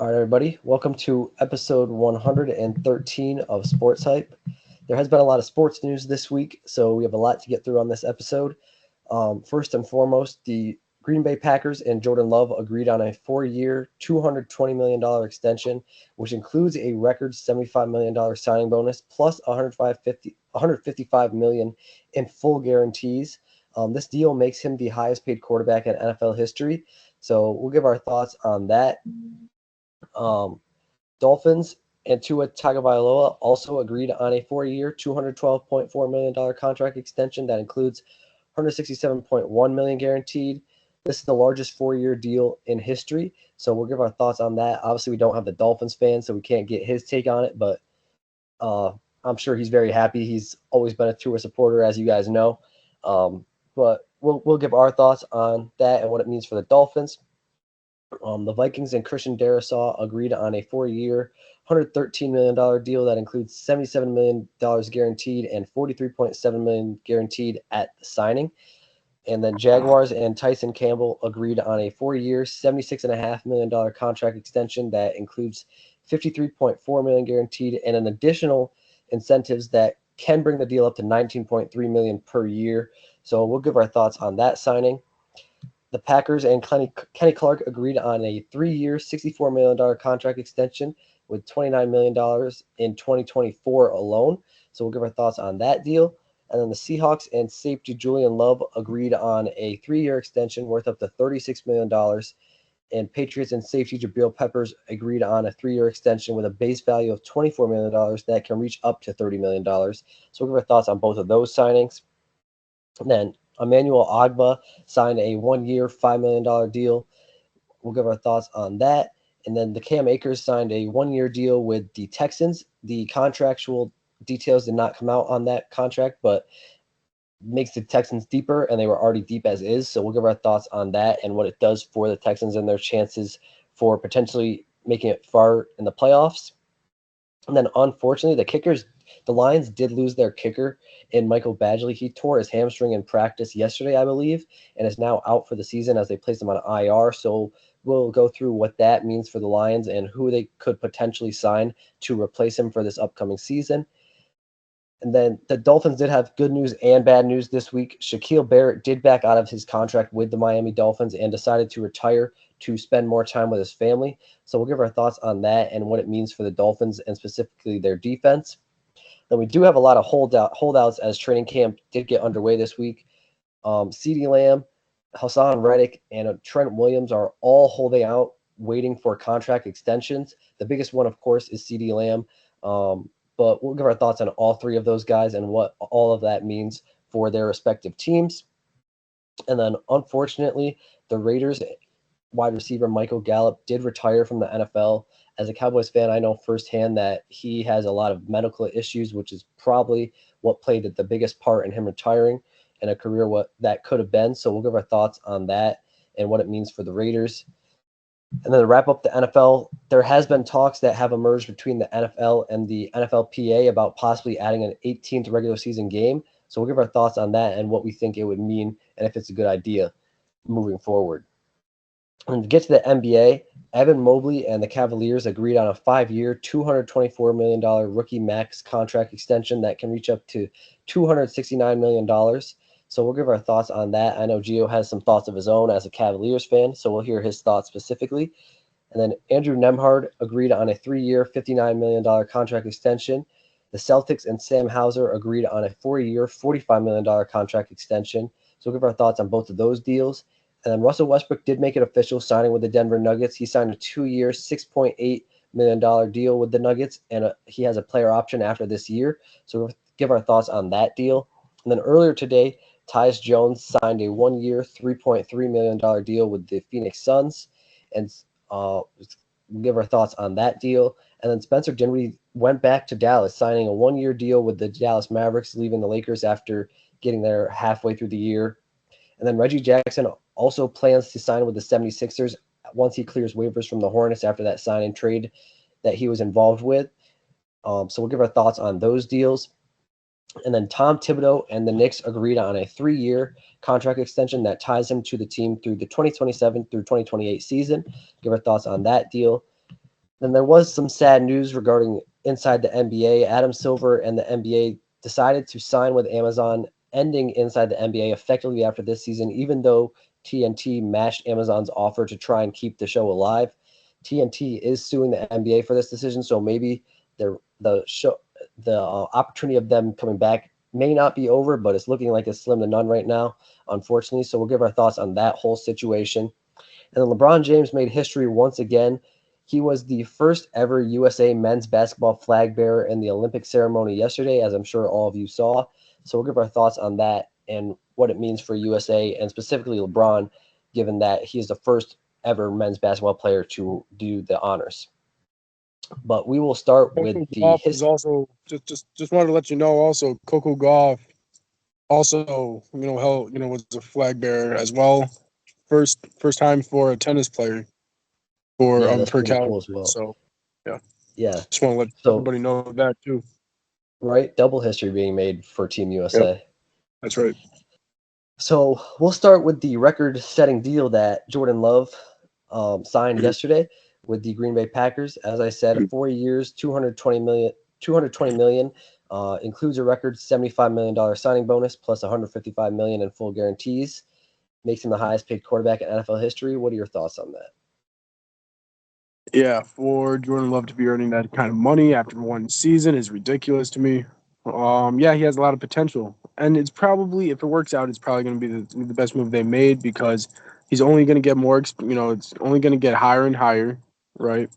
All right, everybody, welcome to episode 113 of Sports Hype. There has been a lot of sports news this week, so we have a lot to get through on this episode. First and foremost, the Green Bay Packers and Jordan Love agreed on a 4-year, $220 million extension, which includes a record $75 million signing bonus plus $155 million in full guarantees. This deal makes him the highest paid quarterback in NFL history. So we'll give our thoughts on that. Um, Dolphins and Tua Tagovailoa also agreed on a 4-year, $212.4 million contract extension that includes $167.1 million guaranteed. This is the largest 4-year deal in history, so we'll give our thoughts on that. Obviously, we don't have the Dolphins fan, so we can't get his take on it, but I'm sure he's very happy. He's always been a Tua supporter, as you guys know. But we'll give our thoughts on that and what it means for the Dolphins. The Vikings and Christian Darrisaw agreed on a 4-year, $113 million deal that includes $77 million guaranteed and $43.7 million guaranteed at the signing. And then Jaguars and Tyson Campbell agreed on a 4-year, $76.5 million contract extension that includes $53.4 million guaranteed and an additional incentives that can bring the deal up to $19.3 million per year. So we'll give our thoughts on that signing. The Packers and Kenny Clark agreed on a 3-year, $64 million contract extension with $29 million in 2024 alone. So we'll give our thoughts on that deal. And then the Seahawks and safety Julian Love agreed on a 3-year extension worth up to $36 million. And Patriots and safety Jabril Peppers agreed on a 3-year extension with a base value of $24 million that can reach up to $30 million. So we'll give our thoughts on both of those signings. And then Emmanuel Ogbah signed a 1-year, $5 million deal. We'll give our thoughts on that. And then the Cam Akers signed a 1-year deal with the Texans. The contractual details did not come out on that contract, but makes the Texans deeper, and they were already deep as is. So we'll give our thoughts on that and what it does for the Texans and their chances for potentially making it far in the playoffs. And then, unfortunately, the Lions did lose their kicker in Michael Badgley. He tore his hamstring in practice yesterday, I believe, and is now out for the season as they placed him on IR. So we'll go through what that means for the Lions and who they could potentially sign to replace him for this upcoming season. And then the Dolphins did have good news and bad news this week. Shaquille Barrett did back out of his contract with the Miami Dolphins and decided to retire to spend more time with his family. So we'll give our thoughts on that and what it means for the Dolphins and specifically their defense. Then we do have a lot of holdouts as training camp did get underway this week. CeeDee Lamb, Hassan Reddick, and Trent Williams are all holding out, waiting for contract extensions. The biggest one, of course, is CeeDee Lamb. But we'll give our thoughts on all three of those guys and what all of that means for their respective teams. And then, unfortunately, the Raiders wide receiver Michael Gallup did retire from the NFL. As a Cowboys fan, I know firsthand that he has a lot of medical issues, which is probably what played the biggest part in him retiring in a career what that could have been. So we'll give our thoughts on that and what it means for the Raiders. And then to wrap up the NFL, there has been talks that have emerged between the NFL and the NFLPA about possibly adding an 18th regular season game. So we'll give our thoughts on that and what we think it would mean and if it's a good idea moving forward. And to get to the NBA, Evan Mobley and the Cavaliers agreed on a 5-year, $224 million rookie max contract extension that can reach up to $269 million. So we'll give our thoughts on that. I know Gio has some thoughts of his own as a Cavaliers fan, so we'll hear his thoughts specifically. And then Andrew Nemhard agreed on a 3-year, $59 million contract extension. The Celtics and Sam Hauser agreed on a 4-year, $45 million contract extension. So we'll give our thoughts on both of those deals. And then Russell Westbrook did make it official, signing with the Denver Nuggets. He signed a 2-year, $6.8 million deal with the Nuggets, and he has a player option after this year. So we'll give our thoughts on that deal. And then earlier today, Tyus Jones signed a 1-year, $3.3 million deal with the Phoenix Suns, and we'll give our thoughts on that deal. And then Spencer Dinwiddie went back to Dallas, signing a 1-year deal with the Dallas Mavericks, leaving the Lakers after getting there halfway through the year. And then Reggie Jackson also plans to sign with the 76ers once he clears waivers from the Hornets after that sign and trade that he was involved with. So we'll give our thoughts on those deals. And then Tom Thibodeau and the Knicks agreed on a 3-year contract extension that ties him to the team through the 2027 through 2028 season. Give our thoughts on that deal. Then there was some sad news regarding inside the NBA. Adam Silver and the NBA decided to sign with Amazon, ending inside the NBA effectively after this season, even though TNT matched Amazon's offer to try and keep the show alive. TNT is suing the NBA for this decision, so maybe the opportunity of them coming back may not be over, but it's looking like it's slim to none right now, unfortunately. So we'll give our thoughts on that whole situation. And then LeBron James made history once again. He was the first ever USA men's basketball flag bearer in the Olympic ceremony yesterday, as I'm sure all of you saw. So we'll give our thoughts on that and what it means for USA and specifically LeBron, given that he is the first ever men's basketball player to do the honors. But we will start with Coco the Golf is history. also just wanted to let you know also Coco Golf also was a flag bearer as well. First time for a tennis player for Yeah, that's per pretty caliber. cool as well. So yeah, Yeah. just want to let So, everybody know that too. right, double history being made for Team Yep, USA. that's right. So we'll start with the record-setting deal that Jordan Love signed yesterday with the Green Bay Packers. As I said, 4 years, 220 million, 220 million includes a record $75 million signing bonus plus 155 million in full guarantees. Makes him the highest paid quarterback in NFL history. What are your thoughts on that? Yeah, for Jordan Love to be earning that kind of money after one season is ridiculous to me. Yeah, he has a lot of potential, and it's probably, if it works out, it's probably going to be the best move they made because he's only going to get more. It's only going to get higher and higher, right?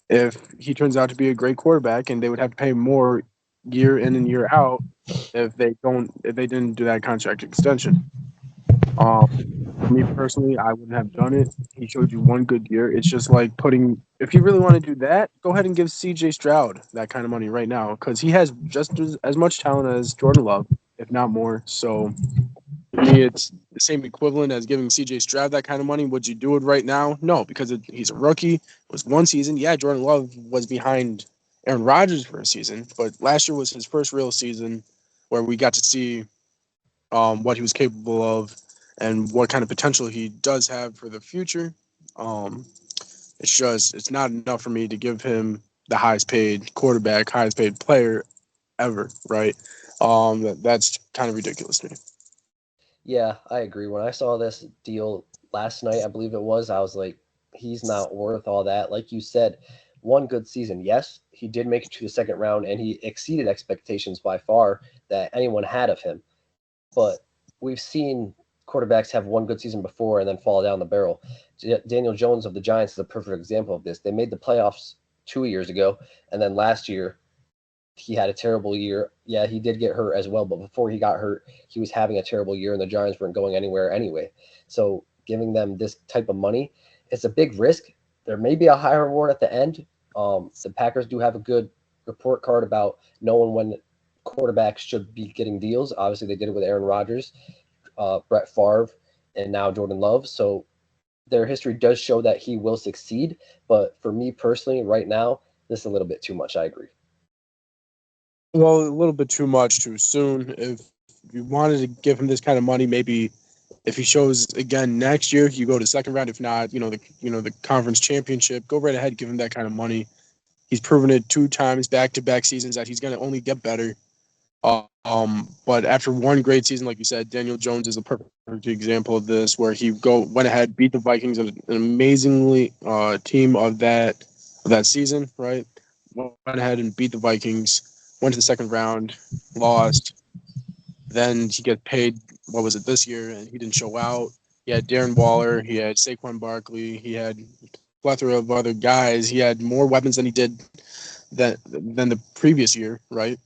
If he turns out to be a great quarterback, and they would have to pay more year in and year out if they didn't do that contract extension. Um, for me personally, I wouldn't have done it. He showed you one good year. It's just like if you really want to do that, go ahead and give CJ Stroud that kind of money right now because he has just as much talent as Jordan Love, if not more. So for me, it's the same equivalent as giving CJ Stroud that kind of money. Would you do it right now? No, because he's a rookie. It was one season. Yeah, Jordan Love was behind Aaron Rodgers for a season, but last year was his first real season where we got to see what he was capable of and what kind of potential he does have for the future. Um, it's not enough for me to give him the highest paid quarterback, highest paid player ever, right? That's kind of ridiculous to me. Yeah, I agree. When I saw this deal last night, I believe it was, I was like, he's not worth all that. Like you said, one good season. Yes, he did make it to the second round and he exceeded expectations by far that anyone had of him. But we've seen quarterbacks have one good season before and then fall down the barrel. Daniel Jones of the Giants is a perfect example of this. They made the playoffs 2 years ago, and then last year he had a terrible year. Yeah, he did get hurt as well, but before he got hurt, he was having a terrible year, and the Giants weren't going anywhere anyway. So giving them this type of money, it's a big risk. There may be a high reward at the end. The Packers do have a good report card about knowing when quarterbacks should be getting deals. Obviously, they did it with Aaron Rodgers, Brett Favre, and now Jordan Love. So their history does show that he will succeed. But for me personally, right now, this is a little bit too much. I agree. Well, a little bit too much too soon. If you wanted to give him this kind of money, maybe if he shows again next year, you go to second round. If not, the conference championship, go right ahead, give him that kind of money. He's proven it 2 times back to back seasons that he's going to only get better. But after one great season, like you said, Daniel Jones is a perfect example of this, where he went ahead, beat the Vikings, an amazingly team of that season, right? Went ahead and beat the Vikings, went to the second round, lost. Then he gets paid. What was it this year? And he didn't show out. He had Darren Waller, he had Saquon Barkley, he had a plethora of other guys. He had more weapons than he did than the previous year, right?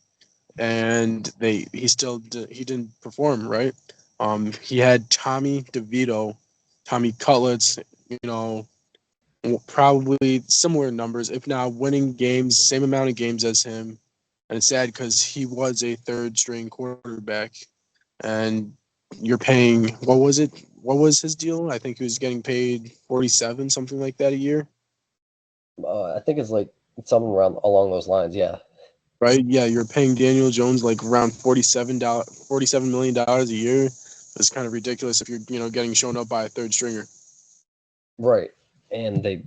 And he didn't perform right. He had Tommy DeVito, Tommy Cutlets, you know, probably similar numbers, if not winning games, same amount of games as him. And it's sad because he was a third string quarterback, and you're paying what was it? What was his deal? I think he was getting paid 47, something like that a year. I think it's like something around along those lines. Yeah. Right? Yeah, you're paying Daniel Jones like around $47 million a year. It's kind of ridiculous if you're getting shown up by a third stringer. Right. And they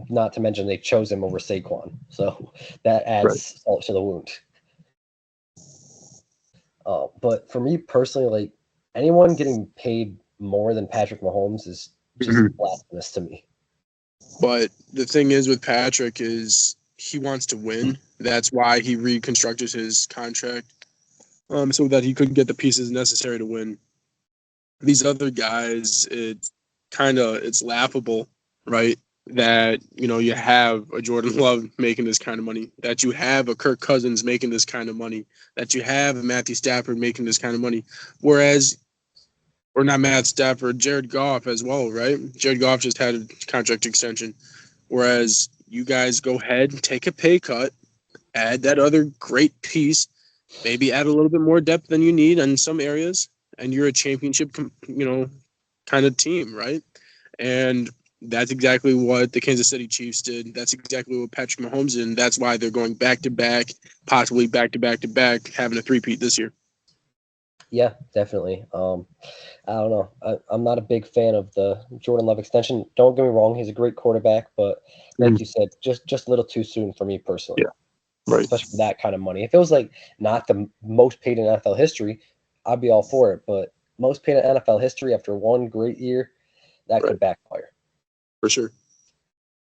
not to mention they chose him over Saquon, so that Right. adds salt to the wound. But for me personally, like anyone getting paid more than Patrick Mahomes is just Mhm. blasphemous to me. But the thing is with Patrick is he wants to win. That's why he reconstructed his contract, so that he could get the pieces necessary to win. These other guys, it's laughable, right? That you have a Jordan Love making this kind of money, that you have a Kirk Cousins making this kind of money, that you have a Matthew Stafford making this kind of money, whereas or not Matt Stafford, Jared Goff as well, right? Jared Goff just had a contract extension, whereas you guys go ahead and take a pay cut, add that other great piece, maybe add a little bit more depth than you need in some areas, and you're a championship, kind of team, right? And that's exactly what the Kansas City Chiefs did. That's exactly what Patrick Mahomes did. And that's why they're going back to back, possibly back to back to back, having a three-peat this year. Yeah, definitely. I don't know. I'm not a big fan of the Jordan Love extension. Don't get me wrong; he's a great quarterback, but like Mm, you said, just a little too soon for me personally, yeah, right. especially for that kind of money. If it was like not the most paid in NFL history, I'd be all for it. But most paid in NFL history after one great year, that Right, could backfire. for sure.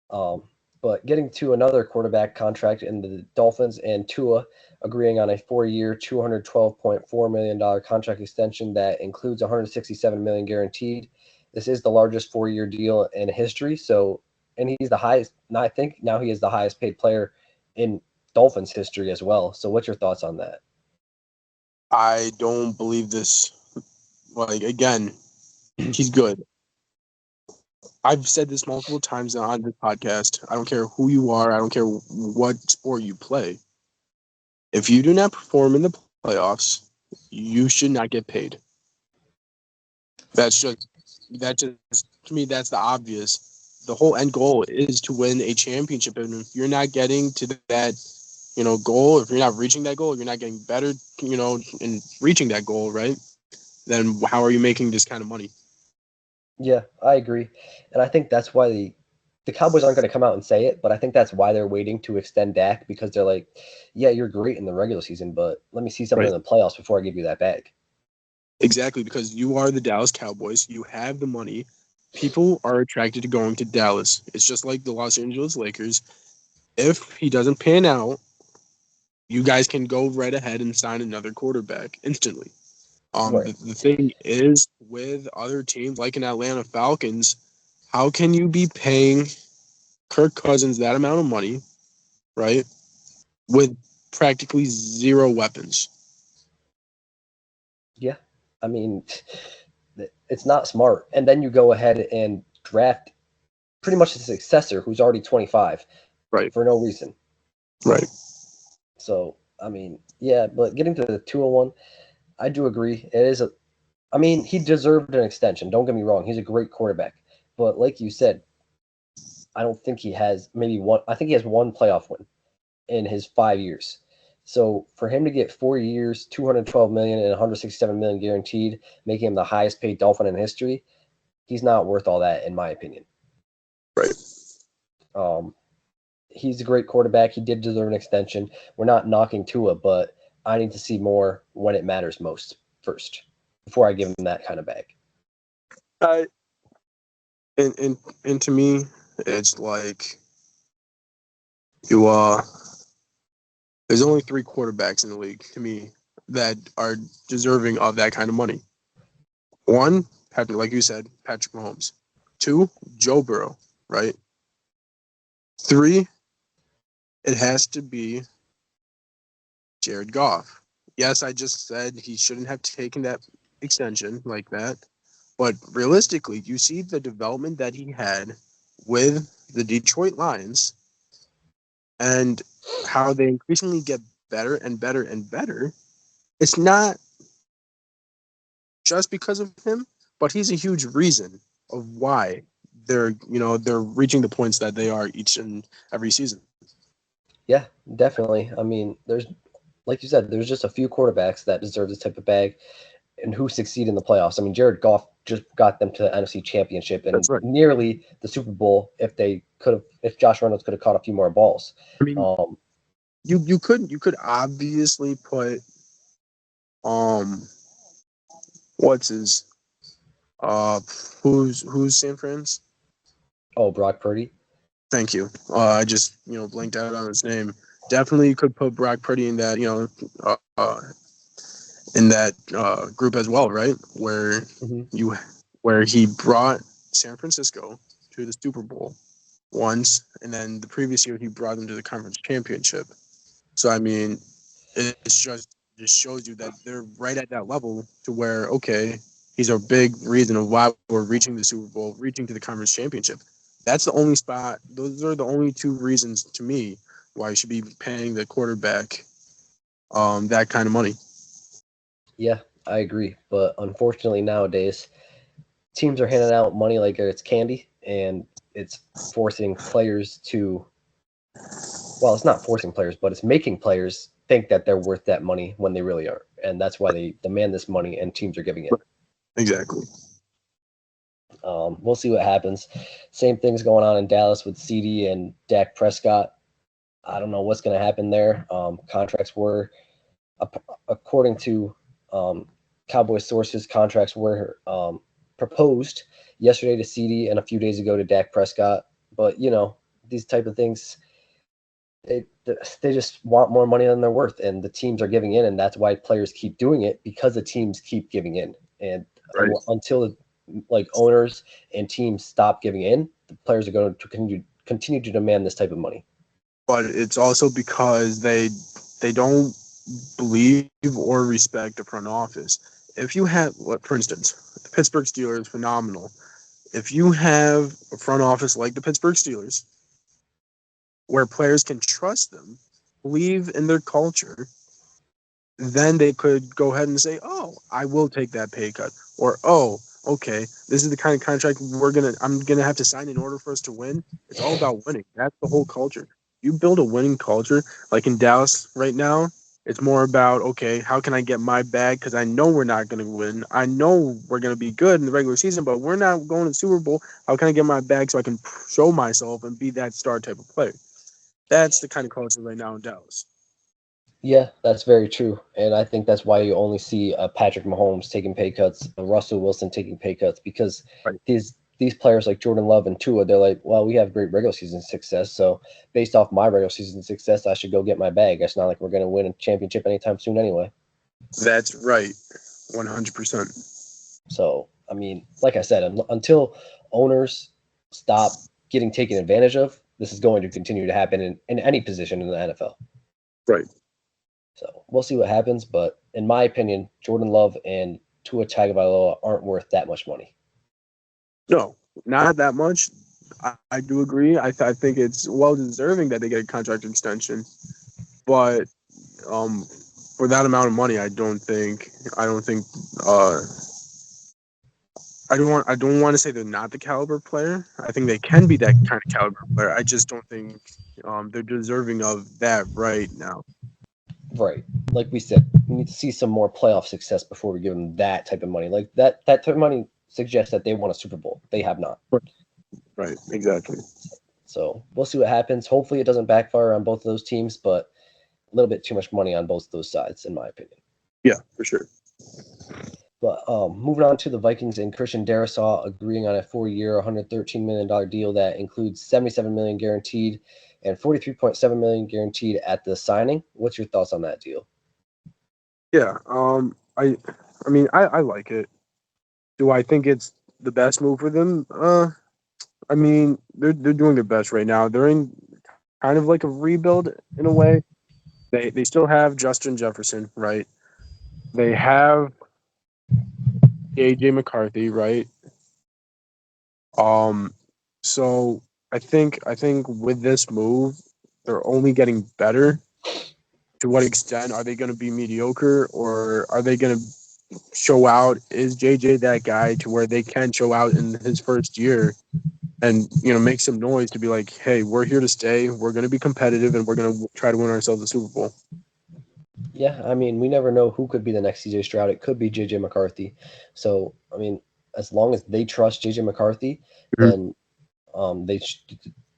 Um, but getting to another quarterback contract in the Dolphins and Tua agreeing on a 4-year, $212.4 million contract extension that includes $167 million guaranteed. This is the largest 4-year deal in history. So, and he's the highest. I think now he is the highest paid player in Dolphins history as well. So, what's your thoughts on that? I don't believe this. Like, again, he's good. I've said this multiple times on this podcast. I don't care who you are. I don't care what sport you play. If you do not perform in the playoffs, you should not get paid. That's just that just to me that's the obvious. The whole end goal is to win a championship, and if you're not getting to that goal, if you're not reaching that goal, if you're not getting better, in reaching that goal, right? Then how are you making this kind of money? Yeah, I agree. And I think that's why the Cowboys aren't going to come out and say it, but I think that's why they're waiting to extend Dak because they're like, yeah, you're great in the regular season, but let me see something in Right. the playoffs before I give you that bag. Exactly, because you are the Dallas Cowboys. You have the money. People are attracted to going to Dallas. It's just like the Los Angeles Lakers. If he doesn't pan out, you guys can go right ahead and sign another quarterback instantly. Right. The thing is with other teams like an Atlanta Falcons, how can you be paying Kirk Cousins that amount of money, right, with practically zero weapons? Yeah. I mean, it's not smart. And then you go ahead and draft pretty much a successor who's already 25 Right, for no reason. right, So, I mean, yeah, but getting to the 201, I do agree. It is a I mean, he deserved an extension. Don't get me wrong. He's a great quarterback. But like you said, I don't think he has maybe one. I think he has one playoff win in his 5 years. So for him to get 4 years, 212 million and 167 million guaranteed, making him the highest paid Dolphin in history, he's not worth all that in my opinion. right. Um, he's a great quarterback. He did deserve an extension. We're not knocking Tua, but I need to see more when it matters most first before I give him that kind of bag. I and to me, it's like you there's only three quarterbacks in the league to me that are deserving of that kind of money. One, Patrick, like you said, Patrick Mahomes. Two, Joe Burrow, right? Three, it has to be Jared Goff. Yes, I just said he shouldn't have taken that extension like that. But realistically, you see the development that he had with the Detroit Lions and how they increasingly get better and better and better. It's not just because of him, but he's a huge reason of why they're reaching the points that they are each and every season. Yeah, definitely. I mean, there's like you said, there's just a few quarterbacks that deserve this type of bag. and who succeed in the playoffs. I mean, Jared Goff just got them to the NFC Championship and That's right. nearly the Super Bowl if Josh Reynolds could have caught a few more balls. I mean, you could obviously put what's his who's San Fran's? Oh, Brock Purdy. Thank you. I just blanked out on his name. Definitely could put Brock Purdy in that group as well, right? Where Mm-hmm. where he brought San Francisco to the Super Bowl once, and then the previous year he brought them to the conference championship. So I mean, it's just shows you that they're right at that level to where okay, he's a big reason of why we're reaching the Super Bowl, reaching to the conference championship. That's the only spot. Those are the only two reasons to me why you should be paying the quarterback that kind of money. Yeah, I agree. But unfortunately, nowadays, teams are handing out money like it's candy, and it's forcing players to. Well, it's not forcing players, but it's making players think that they're worth that money when they really aren't, and that's why they demand this money, and teams are giving it. Exactly. We'll see what happens. Same things going on in Dallas with CD and Dak Prescott. I don't know what's going to happen there. Contracts were, according to Cowboys sources, contracts were proposed yesterday to CD and a few days ago to Dak Prescott. But these type of things, they just want more money than they're worth, and the teams are giving in, and that's why players keep doing it because the teams keep giving in, and Right. until like owners and teams stop giving in, the players are going to continue to demand this type of money. But it's also because they don't believe or respect the front office. If you have, for instance, the Pittsburgh Steelers, phenomenal. If you have a front office like the Pittsburgh Steelers, where players can trust them, believe in their culture, then they could go ahead and say, "Oh, I will take that pay cut," or "Oh, okay, this is the kind of contract I'm gonna have to sign in order for us to win." It's all about winning. That's the whole culture. You build a winning culture, like in Dallas right now. It's more about, okay, how can I get my bag? Because I know we're not going to win. I know we're going to be good in the regular season, but we're not going to the Super Bowl. How can I get my bag so I can show myself and be that star type of player? That's the kind of culture right now in Dallas. Yeah, that's very true, and I think that's why you only see Patrick Mahomes taking pay cuts, Russell Wilson taking pay cuts, because Right. these players like Jordan Love and Tua, they're like, well, we have great regular season success, so based off my regular season success, I should go get my bag. It's not like we're going to win a championship anytime soon anyway. That's right, 100%. So, I mean, like I said, until owners stop getting taken advantage of, this is going to continue to happen in any position in the NFL. Right. So we'll see what happens. But in my opinion, Jordan Love and Tua Tagovailoa aren't worth that much money. No, not that much. I do agree. I think it's well deserving that they get a contract extension, but for that amount of money, I don't think. I don't want to say they're not the caliber player. I think they can be that kind of caliber player. I just don't think they're deserving of that right now. Right. Like we said, we need to see some more playoff success before we give them that type of money. Like that type of money suggests that they won a Super Bowl. They have not. Right. Exactly. So we'll see what happens. Hopefully it doesn't backfire on both of those teams, but a little bit too much money on both those sides, in my opinion. Yeah, for sure. But moving on to the Vikings and Christian Darrisaw agreeing on a 4-year, $113 million deal that includes $77 million guaranteed and $43.7 million guaranteed at the signing. What's your thoughts on that deal? Yeah. I mean, I like it. Do I think it's the best move for them? I mean, they're doing their best right now. They're in kind of like a rebuild in a way. They still have Justin Jefferson, right? They have AJ McCarthy, right? So I think with this move, they're only getting better. To what extent are they going to be mediocre, or are they going to show out? Is JJ that guy to where they can show out in his first year and make some noise to be like, hey, we're here to stay. We're going to be competitive, and we're going to try to win ourselves a Super Bowl. Yeah, I mean, we never know who could be the next CJ Stroud. It could be JJ McCarthy. So, I mean, as long as they trust JJ McCarthy, Mhm. then um, they sh-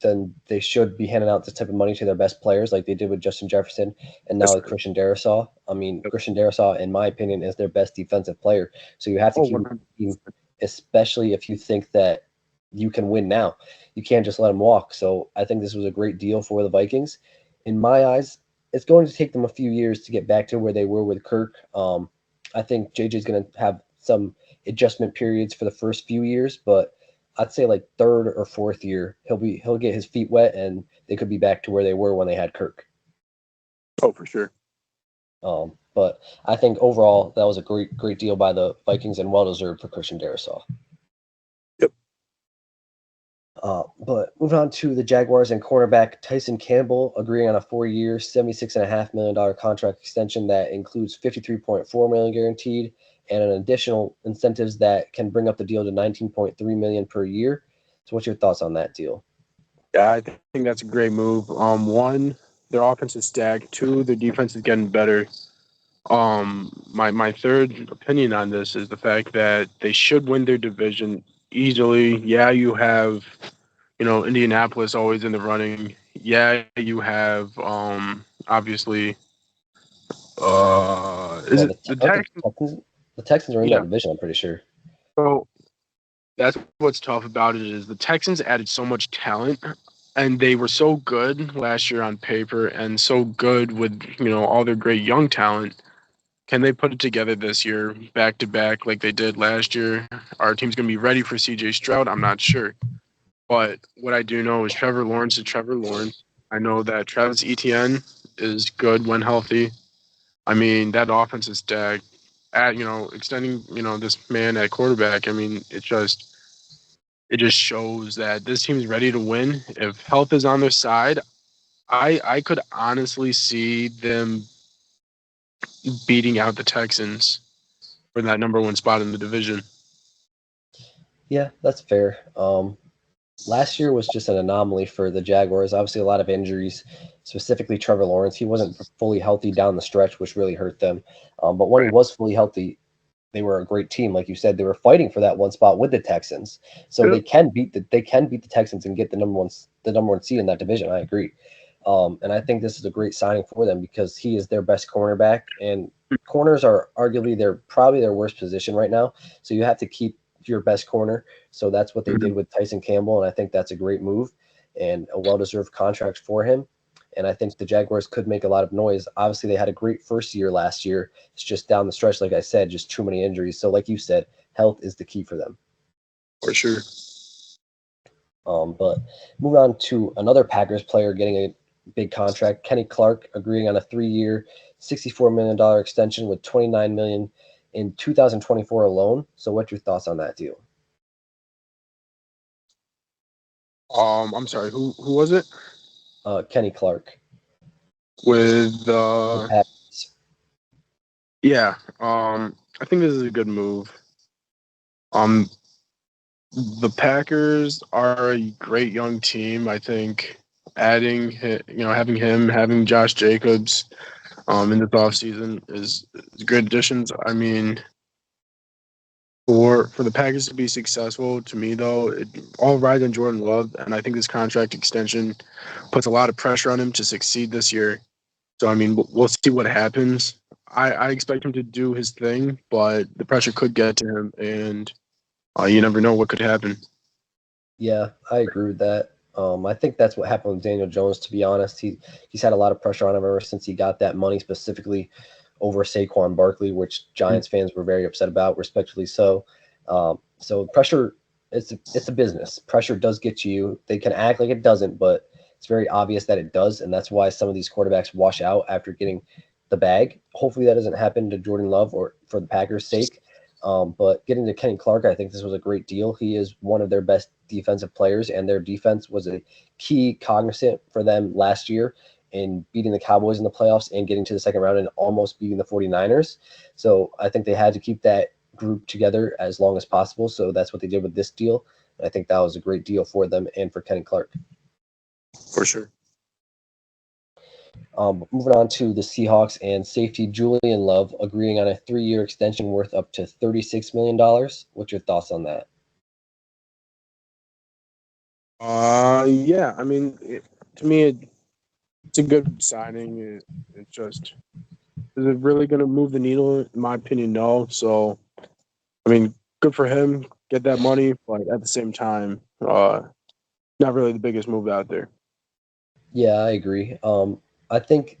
then they should be handing out this type of money to their best players, like they did with Justin Jefferson and now Yes, with sir. Christian Darrisaw. I mean, Yep. Christian Darrisaw, in my opinion, is their best defensive player. So you have to Oh, keep him on the team, especially if you think that you can win now. You can't just let him walk. So I think this was a great deal for the Vikings. In my eyes, it's going to take them a few years to get back to where they were with Kirk. I think JJ's going to have some adjustment periods for the first few years, but I'd say like third or fourth year, he'll get his feet wet and they could be back to where they were when they had Kirk. Oh, for sure. But I think overall that was a great deal by the Vikings and well deserved for Christian Darrisaw. Yep. But moving on to the Jaguars and cornerback Tyson Campbell agreeing on a 4 year, $76.5 million contract extension that includes $53.4 million guaranteed and an additional incentives that can bring up the deal to $19.3 million per year. So, what's your thoughts on that deal? Yeah, I think that's a great move. One, their offense is stacked. Two, their defense is getting better. My third opinion on this is the fact that they should win their division easily. Yeah, you have, Indianapolis always in the running. Yeah, you have obviously is Well, it the aren't Texans? the Texans are in that Yeah. division? I'm pretty sure. So that's what's tough about it is the Texans added so much talent and they were so good last year on paper and so good with, all their great young talent. Can they put it together this year back to back like they did last year? Our team's going to be ready for CJ Stroud? I'm not sure. But what I do know is Trevor Lawrence is Trevor Lawrence. I know that Travis Etienne is good when healthy. I mean, that offense is stacked. Extending, this man at quarterback, I mean, it just shows that this team's ready to win. If health is on their side, I could honestly see them beating out the Texans for that number one spot in the division. Yeah, that's fair. Last year was just an anomaly for the Jaguars. Obviously, a lot of injuries, specifically Trevor Lawrence. He wasn't fully healthy down the stretch, which really hurt them. But when he Right. was fully healthy, they were a great team. Like you said, they were fighting for that one spot with the Texans, so Yep. they can beat the Texans and get the number one seed in that division. I agree, and I think this is a great signing for them because he is their best cornerback, and corners are arguably probably their worst position right now. So you have to keep your best corner. So that's what they did Mhm. with Tyson Campbell, and I think that's a great move and a well deserved contract for him. And I think the Jaguars could make a lot of noise. Obviously, they had a great first year last year. It's just down the stretch, like I said, just too many injuries. So, like you said, health is the key for them. For sure. But moving on to another Packers player getting a big contract, Kenny Clark agreeing on a 3 year, $64 million extension with $29 million in 2024 alone. So, what's your thoughts on that deal? I'm sorry. Who was it? Kenny Clark, With the Packers. yeah. I think this is a good move. Um, the Packers are a great young team. I think having him, having Josh Jacobs, in this offseason is good additions. I mean, for the Packers to be successful, to me though, it all rides on Jordan Love, and I think this contract extension puts a lot of pressure on him to succeed this year. So I mean, we'll see what happens. I expect him to do his thing, but the pressure could get to him, and you never know what could happen. Yeah, I agree with that. I think that's what happened with Daniel Jones. To be honest, he's had a lot of pressure on him ever since he got that money, specifically over Saquon Barkley, which Giants fans were very upset about, respectfully so. So pressure, it's a business. Pressure does get you. They can act like it doesn't, but it's very obvious that it does, and that's why some of these quarterbacks wash out after getting the bag. Hopefully, that doesn't happen to Jordan Love or for the Packers' sake. But getting to Kenny Clark, I think this was a great deal. He is one of their best defensive players, and their defense was a key cognizant for them last year in beating the Cowboys in the playoffs and getting to the second round and almost beating the 49ers. So I think they had to keep that group together as long as possible. So that's what they did with this deal. And I think that was a great deal for them and for Kenny Clark. For sure. Moving on to the Seahawks and safety Julian Love agreeing on a 3-year extension worth up to $36 million. What's your thoughts on that? Yeah. I mean, to me, it's a good signing. It just is it really going to move the needle? In my opinion, no. So, I mean, good for him. Get that money, but at the same time, not really the biggest move out there. Yeah, I agree. I think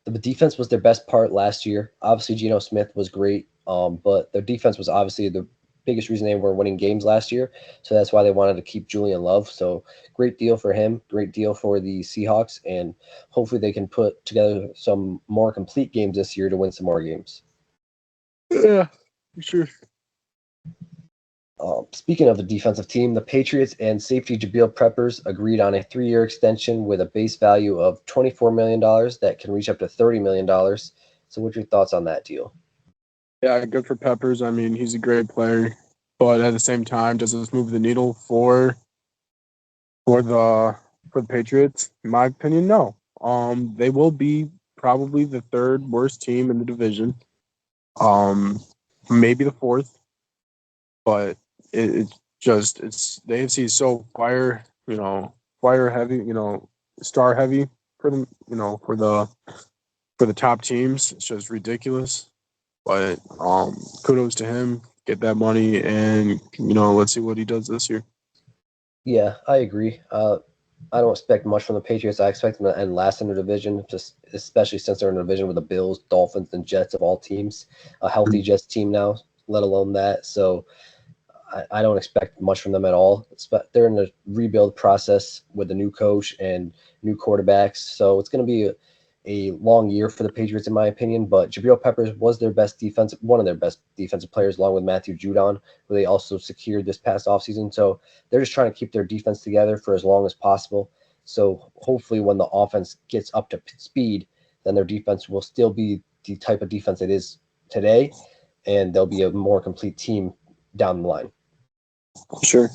the defense was their best part last year. Obviously, Geno Smith was great, but their defense was obviously the biggest reason they were winning games last year. So that's why they wanted to keep Julian Love. So great deal for him, great deal for the Seahawks, and hopefully they can put together some more complete games this year to win some more games. Yeah, for sure. Speaking of the defensive team, the Patriots and safety Jabril Peppers agreed on a 3-year extension with a base value of $24 million that can reach up to $30 million. So, what's your thoughts on that deal? Yeah, good for Peppers. I mean, he's a great player, but at the same time, does this move the needle for the for the Patriots? In my opinion, no. They will be probably the third worst team in the division. Um, maybe the fourth, but it's the AFC is so fire heavy, star heavy for them, for the top teams. It's just ridiculous. But kudos to him. Get that money, and let's see what he does this year. Yeah, I agree. I don't expect much from the Patriots. I expect them to end last in their division, just especially since they're in a division with the Bills, Dolphins, and Jets of all teams. A healthy Jets team now, let alone that. So I don't expect much from them at all. They're in the rebuild process with the new coach and new quarterbacks, so it's going to be a long year for the Patriots, in my opinion. But Jabril Peppers was one of their best defensive players, along with Matthew Judon, who they also secured this past offseason. So they're just trying to keep their defense together for as long as possible. So hopefully, when the offense gets up to speed, then their defense will still be the type of defense it is today, and they'll be a more complete team down the line. Sure.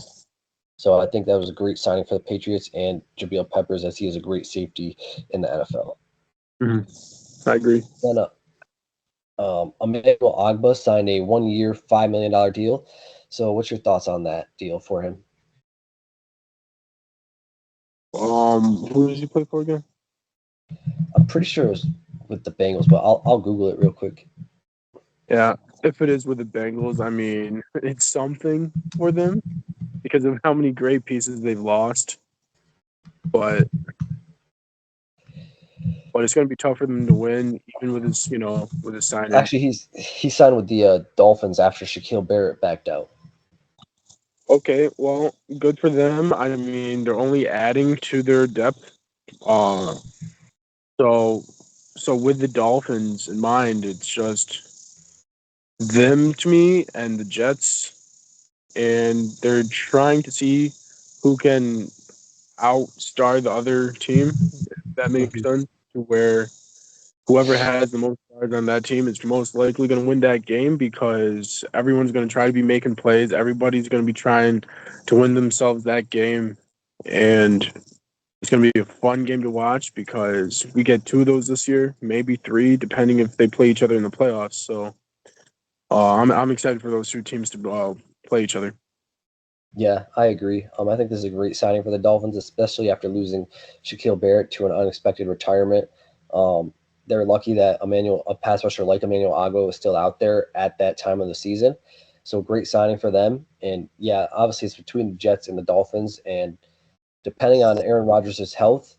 So I think that was a great signing for the Patriots and Jabril Peppers, as he is a great safety in the NFL. I agree. Then Emmanuel Agba signed a 1-year, $5 million deal. So what's your thoughts on that deal for him? Who does he play for again? I'm pretty sure it was with the Bengals, but I'll Google it real quick. Yeah, if it is with the Bengals, I mean, it's something for them because of how many great pieces they've lost. But it's going to be tough for them to win, even with his signing. Actually, he signed with the Dolphins after Shaquille Barrett backed out. Okay, well, good for them. I mean, they're only adding to their depth. Uh, so with the Dolphins in mind, it's just them to me and the Jets, and they're trying to see who can outstar the other team. If that makes Mhm. sense. To where whoever has the most stars on that team is most likely going to win that game because everyone's going to try to be making plays. Everybody's going to be trying to win themselves that game, and it's going to be a fun game to watch because we get two of those this year, maybe three, depending if they play each other in the playoffs. So I'm excited for those two teams to play each other. Yeah, I agree. I think this is a great signing for the Dolphins, especially after losing Shaquille Barrett to an unexpected retirement. Um, they're lucky that a pass rusher like Emmanuel Agbo was still out there at that time of the season. So great signing for them. And yeah, obviously it's between the Jets and the Dolphins. And depending on Aaron Rodgers' health,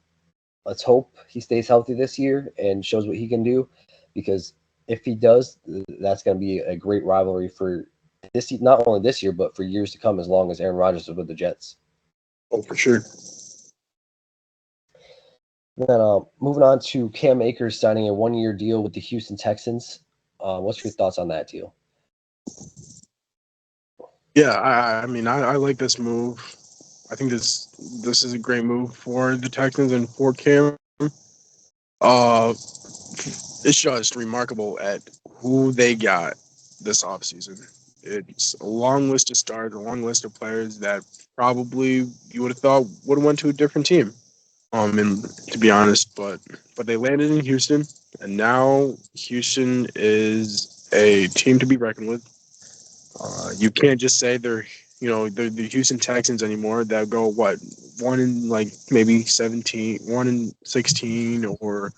let's hope he stays healthy this year and shows what he can do. Because if he does, that's going to be a great rivalry for not only this year, but for years to come, as long as Aaron Rodgers is with the Jets. Oh, for sure. Then moving on to Cam Akers signing a 1-year deal with the Houston Texans. What's your thoughts on that deal? Yeah, I mean, I like this move. I think this is a great move for the Texans and for Cam. Uh, it's just remarkable at who they got this offseason. It's a long list of stars, a long list of players that probably you would have thought would have went to a different team. And to be honest, but they landed in Houston, and now Houston is a team to be reckoned with. You can't just say they're the Houston Texans anymore that go what one in like maybe 17, 1-16, or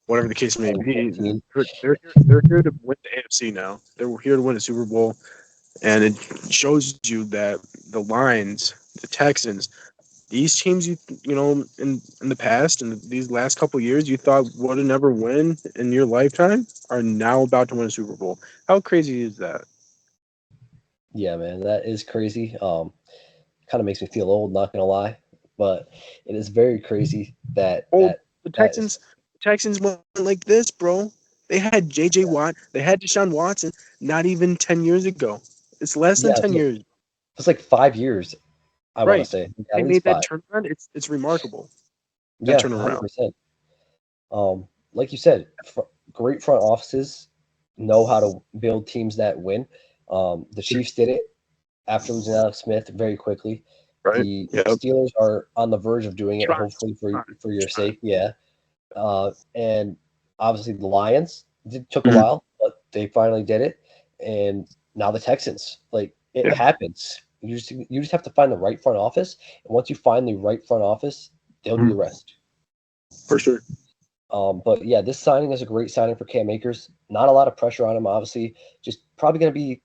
whatever the case may be. 14. They're here to win the AFC now. They're here to win a Super Bowl, and it shows you that the Lions, the Texans, these teams in the past and these last couple years you thought would never win in your lifetime are now about to win a Super Bowl. How crazy is that? Yeah, man, that is crazy. Kind of makes me feel old, not gonna lie, but it is very crazy that Oh, that the that is. Texans went like this, bro. They had J.J. Watt, they had Deshaun Watson, not even 10 years ago. It's less than Yeah, 10 years, it's like 5 years. I want to right? say They at made least that five. turnaround. It's remarkable that Yeah, turnaround. 100%. Like you said, great front offices know how to build teams that win. The Chiefs did it after losing Alex Smith very quickly. Right? The Yeah. Steelers are on the verge of doing it, Trying, hopefully for your trying. sake. Yeah. And obviously the Lions took a Mhm. while, but they finally did it. And now the Texans, like it Yeah, happens. You just have to find the right front office, and once you find the right front office, they'll do the mhm, rest. for sure. But yeah, this signing is a great signing for Cam Akers. Not a lot of pressure on him, obviously. Just probably going to be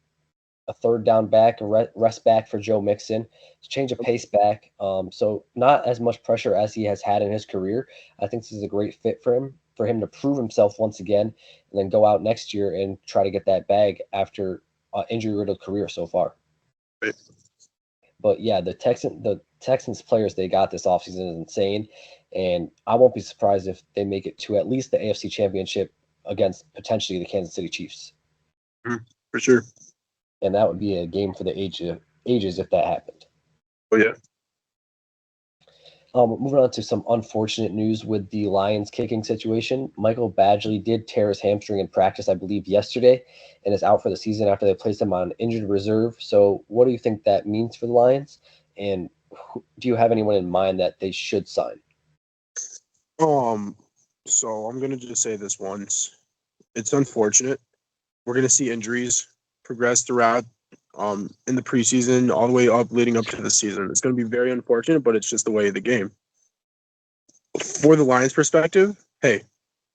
a third down back, a rest back for Joe Mixon, change of pace back. So not as much pressure as he has had in his career. I think this is a great fit for him to prove himself once again, and then go out next year and try to get that bag after injury riddled career so far. Right. But yeah, the Texans players they got this offseason is insane, and I won't be surprised if they make it to at least the AFC Championship against potentially the Kansas City Chiefs, Mhm, for sure. and that would be a game for the ages if that happened. Oh yeah. Moving on to some unfortunate news with the Lions kicking situation. Michael Badgley did tear his hamstring in practice, I believe, yesterday, and is out for the season after they placed him on injured reserve. So, what do you think that means for the Lions? And do you have anyone in mind that they should sign? Um. So I'm gonna just say this once. It's unfortunate. We're gonna see injuries progress throughout in the preseason all the way up leading up to the season. It's gonna be very unfortunate, but it's just the way of the game. For the Lions perspective, hey,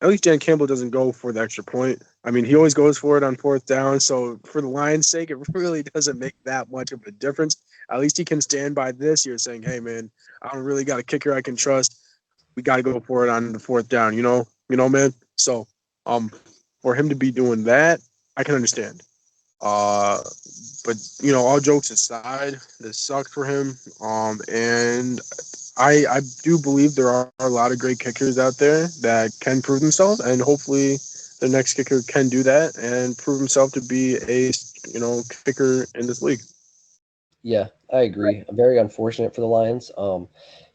at least Dan Campbell doesn't go for the extra point. I mean, he always goes for it on fourth down. So for the Lions' sake, it really doesn't make that much of a difference. At least he can stand by this year saying, hey man, I don't really got a kicker I can trust. We got to go for it on the fourth down, man. So, um, for him to be doing that, I can understand. Uh, but all jokes aside, this sucked for him. And I do believe there are a lot of great kickers out there that can prove themselves, and hopefully the next kicker can do that and prove himself to be a kicker in this league. Yeah, I agree. Very unfortunate for the Lions.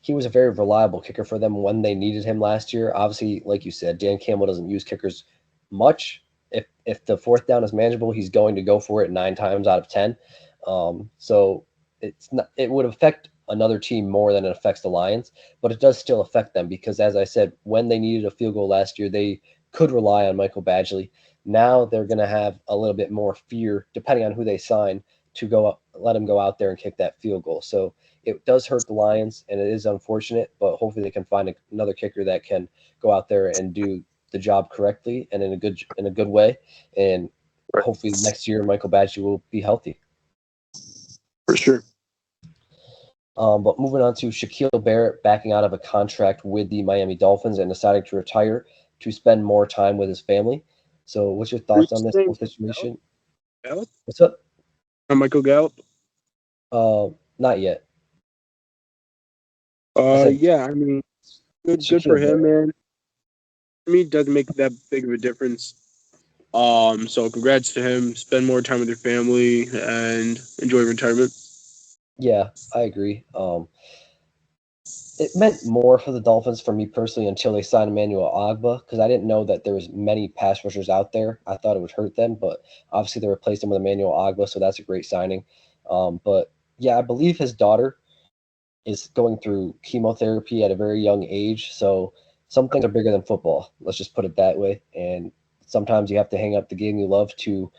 He was a very reliable kicker for them when they needed him last year. Obviously, like you said, Dan Campbell doesn't use kickers much. If the fourth down is manageable, he's going to go for it 9 times out of 10. So it's not it would affect another team more than it affects the Lions, but it does still affect them because, as I said, when they needed a field goal last year, they could rely on Michael Badgley. Now they're going to have a little bit more fear, depending on who they sign, to go up, let him go out there and kick that field goal. So it does hurt the Lions, and it is unfortunate. But hopefully they can find another kicker that can go out there and do the job correctly and in a good way. And Right. hopefully next year Michael Badgley will be healthy. For sure. But moving on to Shaquille Barrett backing out of a contract with the Miami Dolphins and deciding to retire to spend more time with his family. So, what's your Are you thoughts on this saying whole situation? Gallup? What's up? Michael Gallup? Not yet. I said Yeah. I mean, good for Shaquille him, Barrett. man. To me, it doesn't make that big of a difference. So congrats to him. Spend more time with your family and enjoy retirement. Yeah, I agree. It meant more for the Dolphins for me personally until they signed Emmanuel Agba because I didn't know that there was many pass rushers out there. I thought it would hurt them, but obviously they replaced him with Emmanuel Agba, so that's a great signing. But yeah, I believe his daughter is going through chemotherapy at a very young age. So some things are bigger than football. Let's just put it that way. And sometimes you have to hang up the game you love to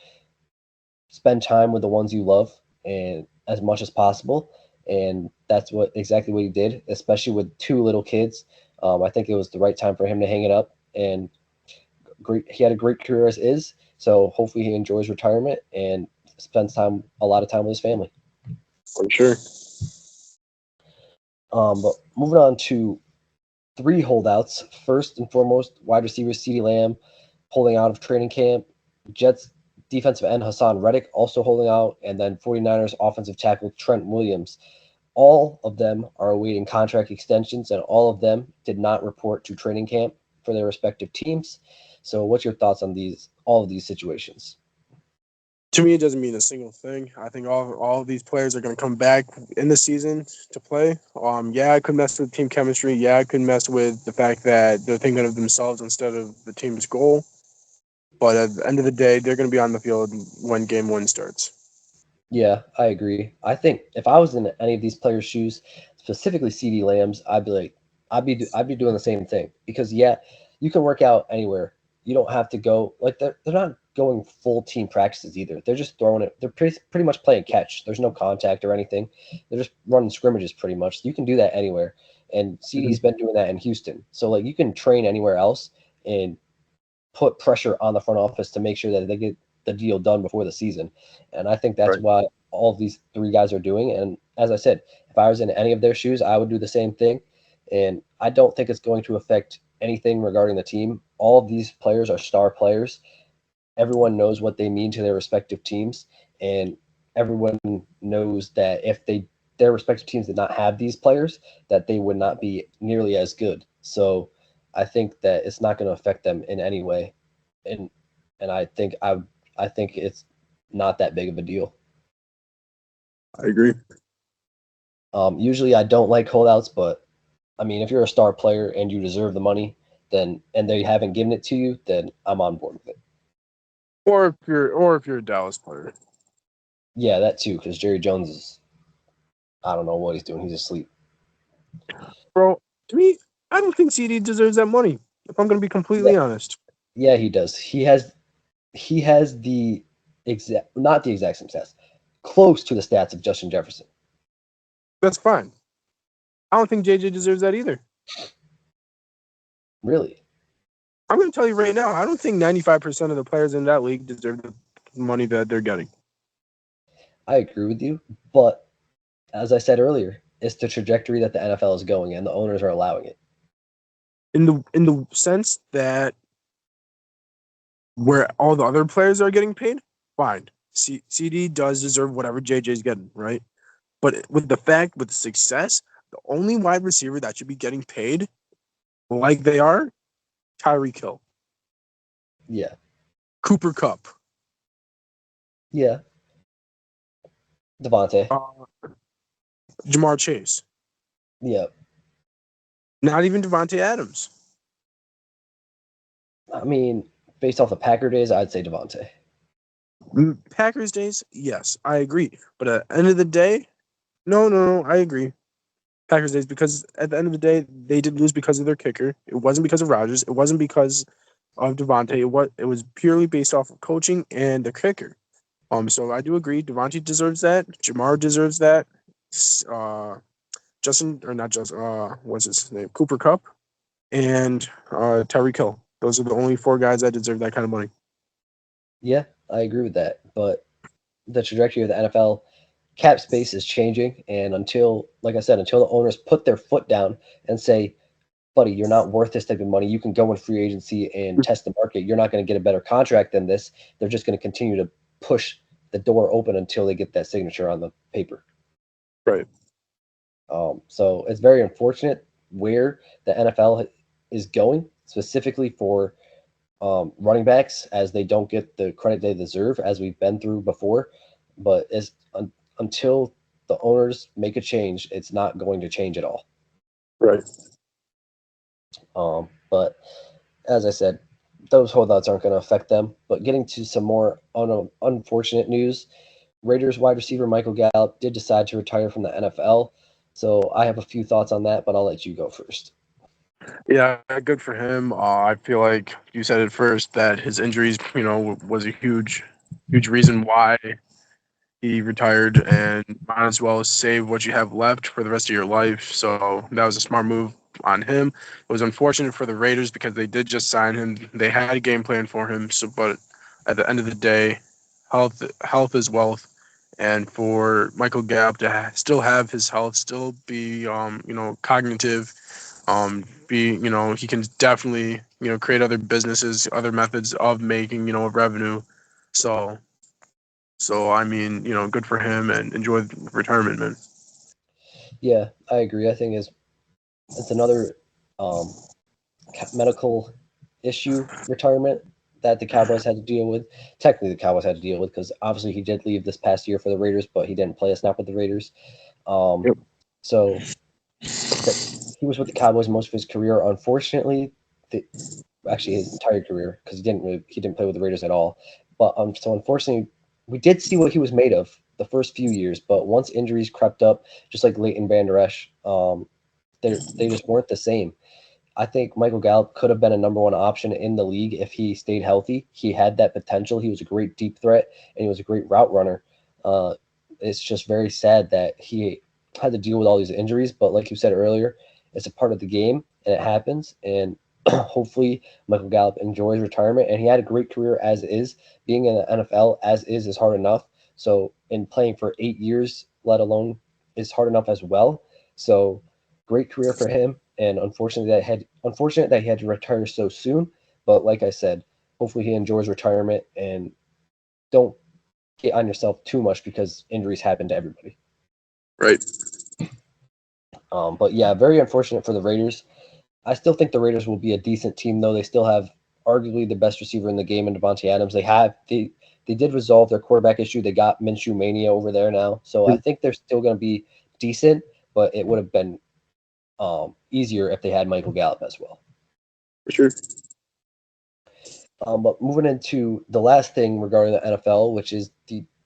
spend time with the ones you love and as much as possible. And that's exactly what he did, especially with two little kids. I think it was the right time for him to hang it up. And he had a great career as is. So hopefully he enjoys retirement and spends a lot of time with his family. For sure. But moving on to three holdouts. First and foremost, wide receiver CeeDee Lamb holding out of training camp. Jets defensive end Hassan Reddick also holding out. And then 49ers offensive tackle Trent Williams. All of them are awaiting contract extensions, and all of them did not report to training camp for their respective teams. So what's your thoughts on all of these situations? To me, it doesn't mean a single thing. I think all of these players are going to come back in the season to play. Yeah, it could mess with team chemistry. Yeah, it could mess with the fact that they're thinking of themselves instead of the team's goal. But at the end of the day, they're going to be on the field when game one starts. Yeah, I agree. I think if I was in any of these players' shoes, specifically CeeDee Lamb's, I'd be like, I'd be doing the same thing because yeah, you can work out anywhere. You don't have to go like they're not going full team practices either. They're just throwing it. They're pretty much playing catch. There's no contact or anything. They're just running scrimmages pretty much. You can do that anywhere. And CD's been doing that in Houston. So like you can train anywhere else and put pressure on the front office to make sure that they get the deal done before the season. And I think that's Right. why all of these three guys are doing. And as I said, if I was in any of their shoes, I would do the same thing. And I don't think it's going to affect anything regarding the team. All of these players are star players. Everyone knows what they mean to their respective teams. And everyone knows that if their respective teams did not have these players, that they would not be nearly as good. So I think that it's not going to affect them in any way. And and I think it's not that big of a deal. I agree. Usually I don't like holdouts, but I mean, if you're a star player and you deserve the money, then and they haven't given it to you, then I'm on board with it. Or if you're a Dallas player. Yeah, that too, because Jerry Jones is I don't know what he's doing. He's asleep. Bro, to me, I don't think CD deserves that money, if I'm going to be Yeah, completely honest. yeah, he does. He has the exact not the exact same stats, close to the stats of Justin Jefferson. That's fine. I don't think JJ deserves that either. Really, I'm going to tell you right now, I don't think 95% of the players in that league deserve the money that they're getting. I agree with you, but as I said earlier, it's the trajectory that the NFL is going, and the owners are allowing it. In the sense that where all the other players are getting paid, fine. CD does deserve whatever JJ's getting, right? But with the success, the only wide receiver that should be getting paid like they are, Tyreek Hill, Yeah, Cooper Kupp, yeah, Devontae. uh, Jamar Chase, Yeah, not even Devontae Adams. I mean, based off the Packer days, I'd say Devontae. Packers days, yes, I agree. But at the end of the day, no, I agree. Packers days, because at the end of the day, they did lose because of their kicker. It wasn't because of Rodgers. It wasn't because of Devontae. It was purely based off of coaching and the kicker. So I do agree. Devontae deserves that. Jamar deserves that. Uh, Justin or not Justin? What's his name? Cooper Kupp and Tyreek Hill. Those are the only four guys that deserve that kind of money. Yeah, I agree with that. But the trajectory of the NFL cap space is changing, and like I said, until the owners put their foot down and say, "Buddy, you're not worth this type of money. You can go in free agency and test the market. You're not going to get a better contract than this." They're just going to continue to push the door open until they get that signature on the paper. Right. So it's very unfortunate where the NFL is going, specifically for running backs, as they don't get the credit they deserve, as we've been through before. But until the owners make a change, it's not going to change at all. Right. But as I said, those holdouts aren't going to affect them. But getting to some more unfortunate news, Raiders wide receiver Michael Gallup did decide to retire from the NFL. So I have a few thoughts on that, but I'll let you go first. Yeah, good for him. I feel like you said it first that his injuries, was a huge reason why he retired, and might as well save what you have left for the rest of your life. So that was a smart move on him. It was unfortunate for the Raiders because they did just sign him. They had a game plan for him. So, but at the end of the day, health is wealth, and for Michael Gallup to still have his health, still be cognitive, he can definitely create other businesses, other methods of making revenue. So I mean, good for him and enjoy retirement, man. Yeah, I agree. I think it's another um, medical issue retirement that the Cowboys had to deal with. Technically, the Cowboys had to deal with because obviously he did leave this past year for the Raiders, but he didn't play a snap with the Raiders. Um, Yep. so that he was with the Cowboys most of his career. Unfortunately, the, actually his entire career because he didn't play with the Raiders at all. But so unfortunately, we did see what he was made of the first few years. But once injuries crept up, just like Leighton Vander Esch, they just weren't the same. I think Michael Gallup could have been a number one option in the league if he stayed healthy. He had that potential. He was a great deep threat and he was a great route runner. Uh, it's just very sad that he had to deal with all these injuries. But like you said earlier, it's a part of the game and it happens. And hopefully Michael Gallup enjoys retirement. And he had a great career as is. Being in the NFL as is hard enough. So in playing for 8 years, let alone, is hard enough as well. So great career for him, and unfortunate that he had to retire so soon. But like I said, hopefully he enjoys retirement and don't get on yourself too much because injuries happen to everybody. Right. But yeah, very unfortunate for the Raiders. I still think the Raiders will be a decent team, though. They still have arguably the best receiver in the game in Devontae Adams. They did resolve their quarterback issue. They got Minshew mania over there now, so I think they're still going to be decent. But it would have been easier if they had Michael Gallup as well. For sure. But moving into the last thing regarding the NFL, which is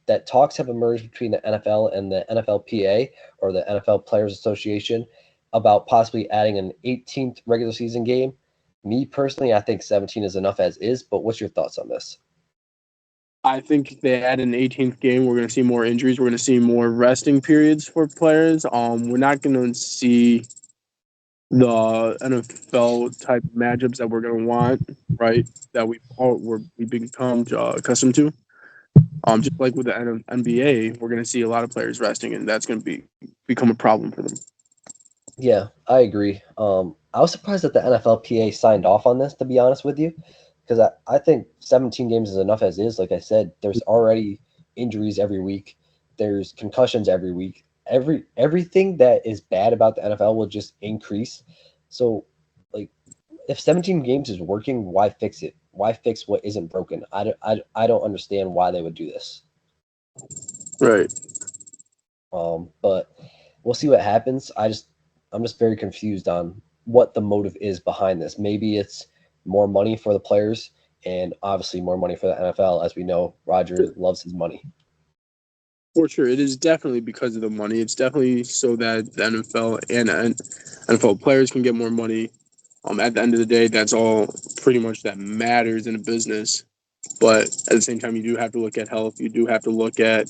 that talks have emerged between the NFL and the NFLPA or the NFL Players Association about possibly adding an 18th regular season game. Me personally, I think 17 is enough as is. But what's your thoughts on this? I think if they add an 18th game, we're going to see more injuries. We're going to see more resting periods for players. We're not going to see the NFL type matchups that we're going to want, right? That we've become accustomed to. Just like with the NBA, we're going to see a lot of players resting, and that's going to become a problem for them. Yeah, I agree. I was surprised that the NFLPA signed off on this, to be honest with you, because I think 17 games is enough as is. Like I said, there's already injuries every week. There's concussions every week. Everything that is bad about the NFL will just increase. So, like, if 17 games is working, why fix it? Why fix what isn't broken? I don't understand why they would do this. Right. But we'll see what happens. I'm just very confused on what the motive is behind this. Maybe it's more money for the players and obviously more money for the NFL. As we know, Roger loves his money. For sure, it is definitely because of the money. It's definitely so that the NFL and NFL players can get more money. At the end of the day, that's all pretty much that matters in a business. But at the same time, you do have to look at health. You do have to look at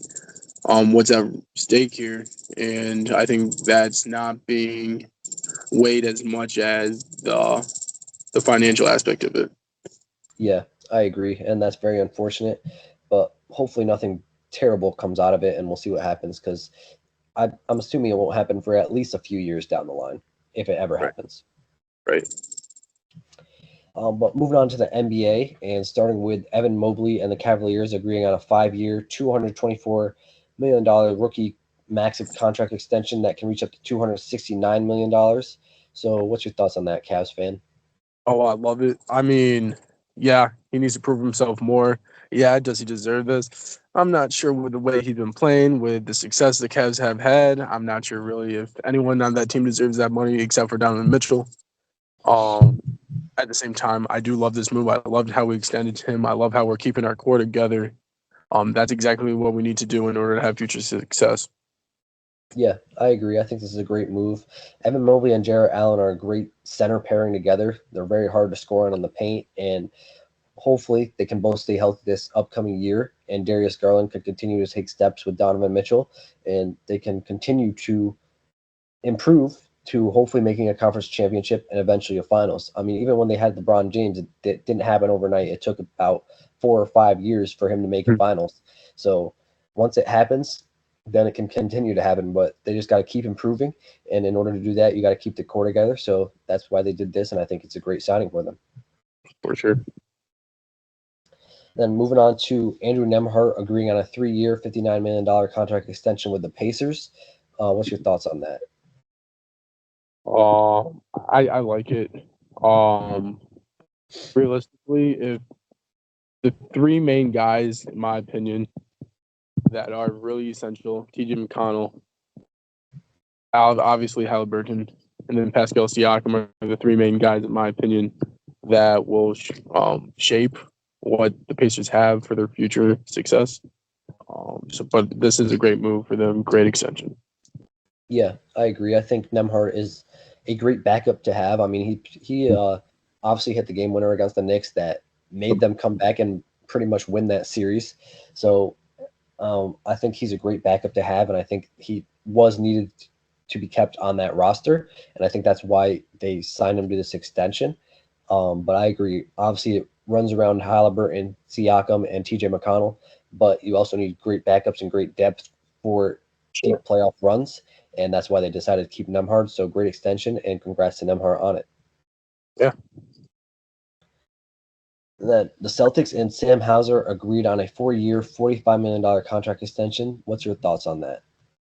what's at stake here, and I think that's not being weighed as much as the financial aspect of it. Yeah, I agree, and that's very unfortunate. But hopefully, nothing terrible comes out of it, and we'll see what happens. Because I'm assuming it won't happen for at least a few years down the line, if it ever Right. happens. Right. But moving on to the NBA and starting with Evan Mobley and the Cavaliers agreeing on a 5 year, $224 million rookie max contract extension that can reach up to $269 million. So, what's your thoughts on that, Cavs fan? Oh, I love it. I mean, yeah, he needs to prove himself more. Yeah, does he deserve this? I'm not sure with the way he's been playing, with the success the Cavs have had. I'm not sure really if anyone on that team deserves that money except for Donovan Mitchell. Um, at the same time, I do love this move. I loved how we extended him. I love how we're keeping our core together. That's exactly what we need to do in order to have future success. Yeah, I agree. I think this is a great move. Evan Mobley and Jarrett Allen are a great center pairing together. They're very hard to score on the paint, and hopefully they can both stay healthy this upcoming year. And Darius Garland could continue to take steps with Donovan Mitchell, and they can continue to improve to hopefully making a conference championship and eventually a finals. I mean, even when they had LeBron James, it didn't happen overnight. It took about 4 or 5 years for him to make a finals. So once it happens, then it can continue to happen. But they just got to keep improving, and in order to do that, you got to keep the core together. So that's why they did this, and I think it's a great signing for them. For sure. Then moving on to Andrew Nemhart agreeing on a 3-year, $59 million contract extension with the Pacers. What's your thoughts on that? Uh, I like it. Um, Realistically, if the three main guys, in my opinion, that are really essential, TJ McConnell, obviously Halliburton, and then Pascal Siakam are the three main guys, in my opinion, that will shape what the Pacers have for their future success. But this is a great move for them. Great extension. Yeah, I agree. I think Nemhart is a great backup to have. I mean, he obviously hit the game winner against the Knicks that made them come back and pretty much win that series. So I think he's a great backup to have, and I think he was needed to be kept on that roster, and I think that's why they signed him to this extension. But I agree. Obviously, it runs around Halliburton, Siakam, and TJ McConnell, but you also need great backups and great depth for deep Sure. playoff runs, and that's why they decided to keep Nemhard. So great extension, and congrats to Nemhard on it. Yeah. Then the Celtics and Sam Hauser agreed on a 4-year, $45 million contract extension. What's your thoughts on that?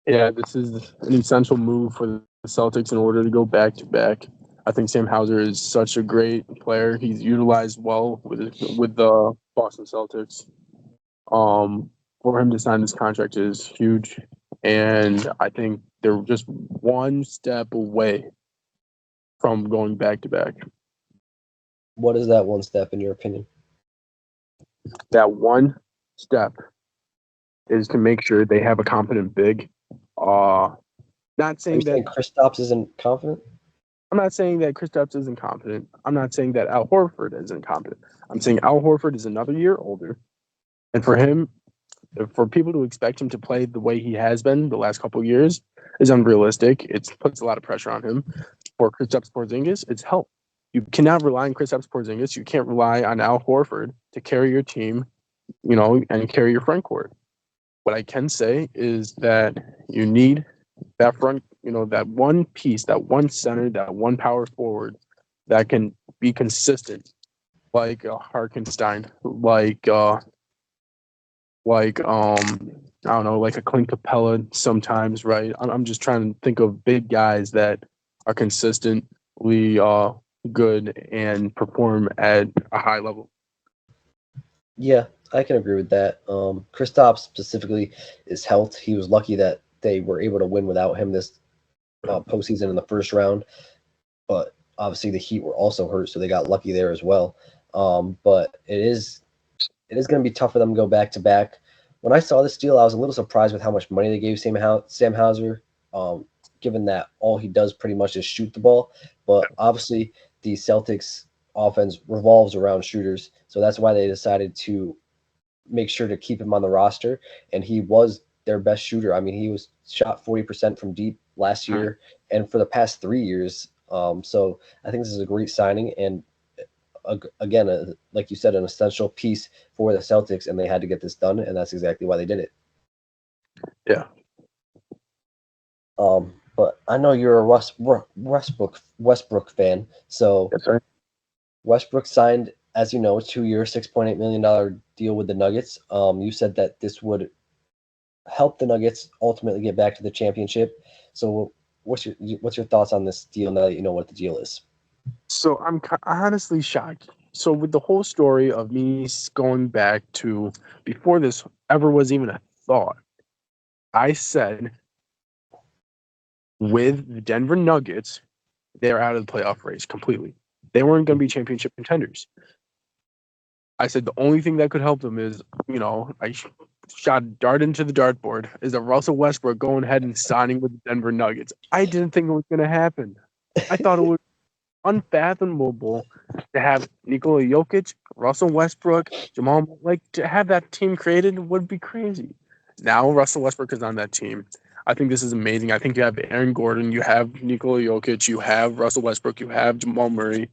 Yeah, this is an essential move for the Celtics in order to go back to back. I think Sam Hauser is such a great player. He's utilized well with the Boston Celtics. For him to sign this contract is huge, and I think they're just one step away from going back to back. What is that one step in your opinion? That one step is to make sure they have a competent big. Not Are you saying that saying Kristaps isn't confident? I'm not saying that Kristaps isn't competent. I'm not saying that Al Horford isn't competent. I'm saying Al Horford is another year older, and for him, for people to expect him to play the way he has been the last couple of years is unrealistic. It puts a lot of pressure on him. For Kristaps Porzingis, it's help. You cannot rely on Kristaps Porzingis. You can't rely on Al Horford to carry your team, and carry your front court. What I can say is that you need that front, that one piece, that one center, that one power forward that can be consistent, like Harkenstein, I don't know, like a Clint Capella sometimes, right? I'm just trying to think of big guys that are consistently good and perform at a high level. Yeah, I can agree with that. Kristaps specifically is health. He was lucky that they were able to win without him this postseason in the first round. But obviously the Heat were also hurt, so they got lucky there as well. But it is going to be tough for them to go back to back. When I saw this deal, I was a little surprised with how much money they gave Sam Hauser, given that all he does pretty much is shoot the ball. But obviously, the Celtics offense revolves around shooters, so that's why they decided to make sure to keep him on the roster. And he was their best shooter. I mean, he was shot 40% from deep last year and for the past 3 years. So I think this is a great signing and again, like you said, an essential piece for the Celtics, and they had to get this done, and that's exactly why they did it. Yeah, But I know you're a Westbrook fan, so that's right. Westbrook signed, as you know, a 2-year, $6.8 million deal with the Nuggets. You said that this would help the Nuggets ultimately get back to the championship. So, what's your thoughts on this deal now that you know what the deal is? So I'm honestly shocked. So with the whole story of me going back to before this ever was even a thought, I said with the Denver Nuggets, they're out of the playoff race completely. They weren't going to be championship contenders. I said the only thing that could help them is, shot a dart into the dartboard is that Russell Westbrook going ahead and signing with the Denver Nuggets. I didn't think it was going to happen. I thought it was unfathomable to have Nikola Jokic, Russell Westbrook, Jamal, like to have that team created would be crazy. Now Russell Westbrook is on that team. I think this is amazing. I think you have Aaron Gordon, you have Nikola Jokic, you have Russell Westbrook, you have Jamal Murray,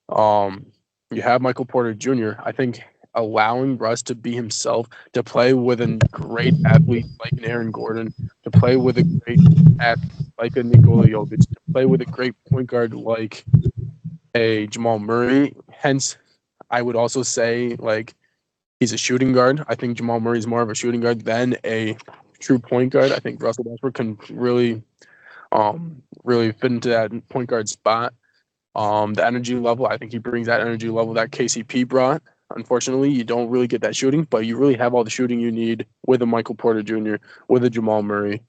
um, you have Michael Porter Jr. I think allowing Russ to be himself, to play with a great athlete like an Aaron Gordon, to play with a great athlete like a Nikola Jokic, to play with a great point guard like a Jamal Murray. Hence, I would also say like he's a shooting guard. I think Jamal Murray is more of a shooting guard than a true point guard. I think Russell Westbrook can really fit into that point guard spot. The energy level, I think he brings that energy level that KCP brought. Unfortunately, you don't really get that shooting, but you really have all the shooting you need with a Michael Porter Jr., with a Jamal Murray.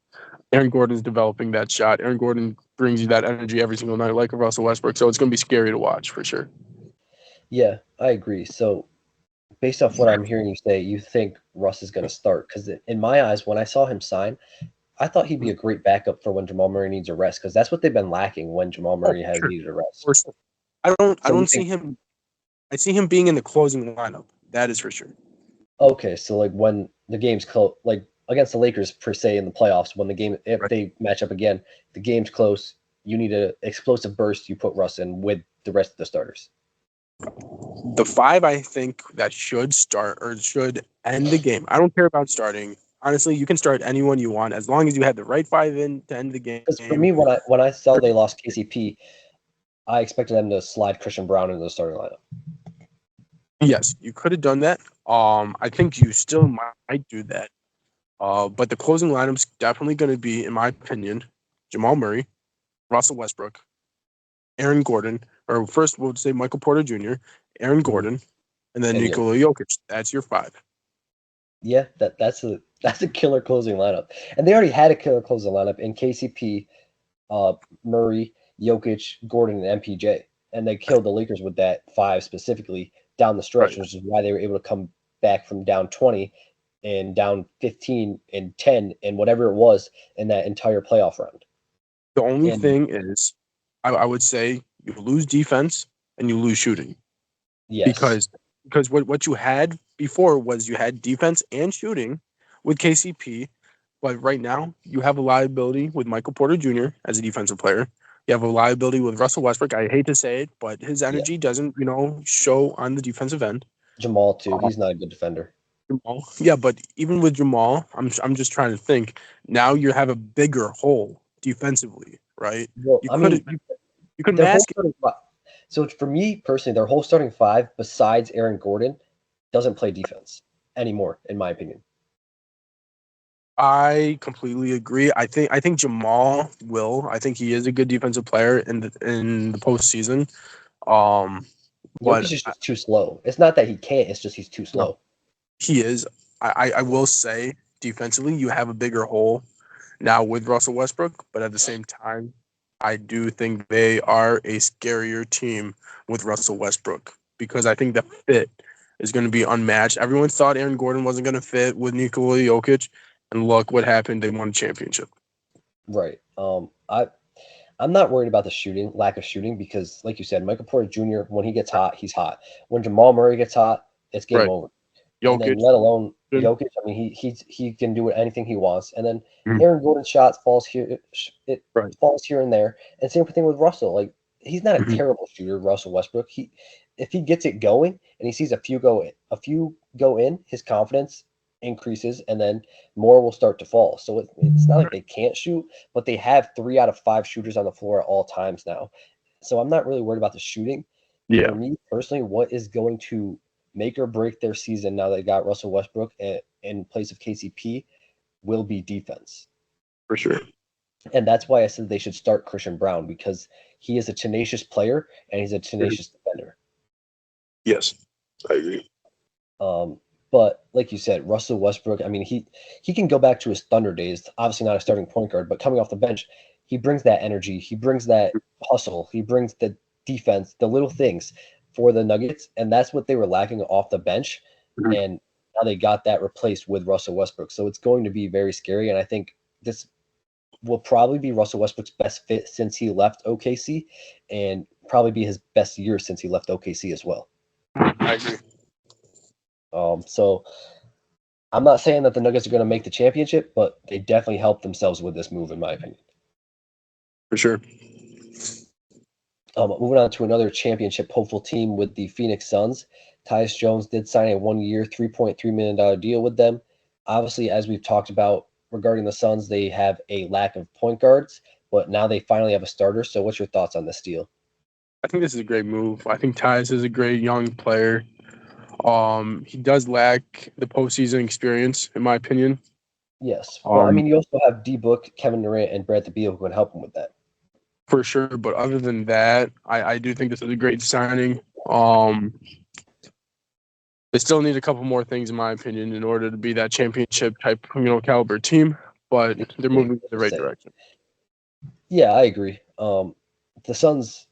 Aaron Gordon's developing that shot. Aaron Gordon brings you that energy every single night, like a Russell Westbrook. So it's going to be scary to watch for sure. Yeah, I agree. So based off what I'm hearing you say, you think Russ is going to start? Because in my eyes, when I saw him sign, I thought he'd be a great backup for when Jamal Murray needs a rest, because that's what they've been lacking when Jamal Oh, Murray has sure. needed a rest. For sure. I So you don't see think, him. I see him being in the closing lineup. That is for sure. okay, so like when the game's close, like against the Lakers per se in the playoffs, when the game, if Right. they match up again, the game's close, you need a explosive burst, you put Russ in with the rest of the starters. The five I think that should start or should end the game. I don't care about starting. Honestly, you can start anyone you want as long as you had the right five in to end the game. Because for me, when I saw they lost KCP, I expected them to slide Christian Brown into the starting lineup. Yes, you could have done that. I think you still might do that. But the closing lineup's definitely going to be, in my opinion, Jamal Murray, Russell Westbrook, Aaron Gordon, or first we'll say Michael Porter Jr., Aaron Mhm. Gordon, and then And Nikola Jokic. That's your five. yeah, that's a that's a killer closing lineup, and they already had a killer closing lineup in KCP, uh, Murray, Jokic, Gordon, and MPJ, and they killed the Lakers with that five specifically down the stretch, Right. which is why they were able to come back from down 20 and down 15 and 10 and whatever it was in that entire playoff round. The only And thing is, I would say you lose defense and you lose shooting yes, because what you had before was you had defense and shooting with KCP, but right now you have a liability with Michael Porter Jr. as a defensive player. You have a liability with Russell Westbrook. I hate to say it, but his yeah, energy doesn't, show on the defensive end. Jamal too. Um, He's not a good defender. Jamal, yeah, but even with Jamal, I'm just trying to think. Now you have a bigger hole defensively, right? Well, You I could mean, you could their whole mask it. starting five. So for me personally, their whole starting five, besides Aaron Gordon, doesn't play defense anymore, in my opinion. I completely agree. I think Jamal will. I think he is a good defensive player in the postseason. Um, but Jokic is just too slow. It's not that he can't; it's just he's too no, slow. he is. I will say defensively, you have a bigger hole now with Russell Westbrook, but at the same time, I do think they are a scarier team with Russell Westbrook because I think the fit is going to be unmatched. Everyone thought Aaron Gordon wasn't going to fit with Nikola Jokic, and look what happened. They won a championship. Right. I'm not worried about the shooting, lack of shooting, because like you said, Michael Porter Jr. when he gets hot, he's hot. When Jamal Murray gets hot, it's game Right. over. And then Jokic. let alone Good. Jokic, I mean he can do anything he wants. And then Mhm. Aaron Gordon's shots falls here, it Right. falls here and there. And same thing with Russell. Like he's not a Mhm. terrible shooter, Russell Westbrook. He if he gets it going and he sees a few go in, his confidence increases, and then more will start to fall. So it's not like they can't shoot, but they have 3 out of 5 shooters on the floor at all times now. So I'm not really worried about the shooting. For Yeah, me personally, what is going to make or break their season now they got Russell Westbrook in place of KCP will be defense. for sure. And that's why I said they should start Christian Brown, because he is a tenacious player and he's a Mhm. tenacious defender. Yes, I agree. Um, but like you said, Russell Westbrook, I mean, he can go back to his Thunder days. Obviously, not a starting point guard, but coming off the bench, he brings that energy. He brings that hustle. He brings the defense, the little things for the Nuggets, and that's what they were lacking off the bench. Mhm. And now they got that replaced with Russell Westbrook. So it's going to be very scary. And I think this will probably be Russell Westbrook's best fit since he left OKC, and probably be his best year since he left OKC as well. I agree. So I'm not saying that the Nuggets are going to make the championship, but they definitely helped themselves with this move, in my opinion. For sure. Moving on to another championship hopeful team with the Phoenix Suns. Tyus Jones did sign a 1-year, $3.3 million deal with them. Obviously, as we've talked about regarding the Suns, they have a lack of point guards, but now they finally have a starter. So what's your thoughts on this deal? I think this is a great move. I think Tyus is a great young player. He does lack the postseason experience, in my opinion. Yes. But I mean, you also have D Book, Kevin Durant, and Bradley Beal who can help him with that. For sure. But other than that, I do think this is a great signing. They still need a couple more things, in my opinion, in order to be that championship type, caliber team. But they're moving in the right direction. Yeah, I agree. The Suns,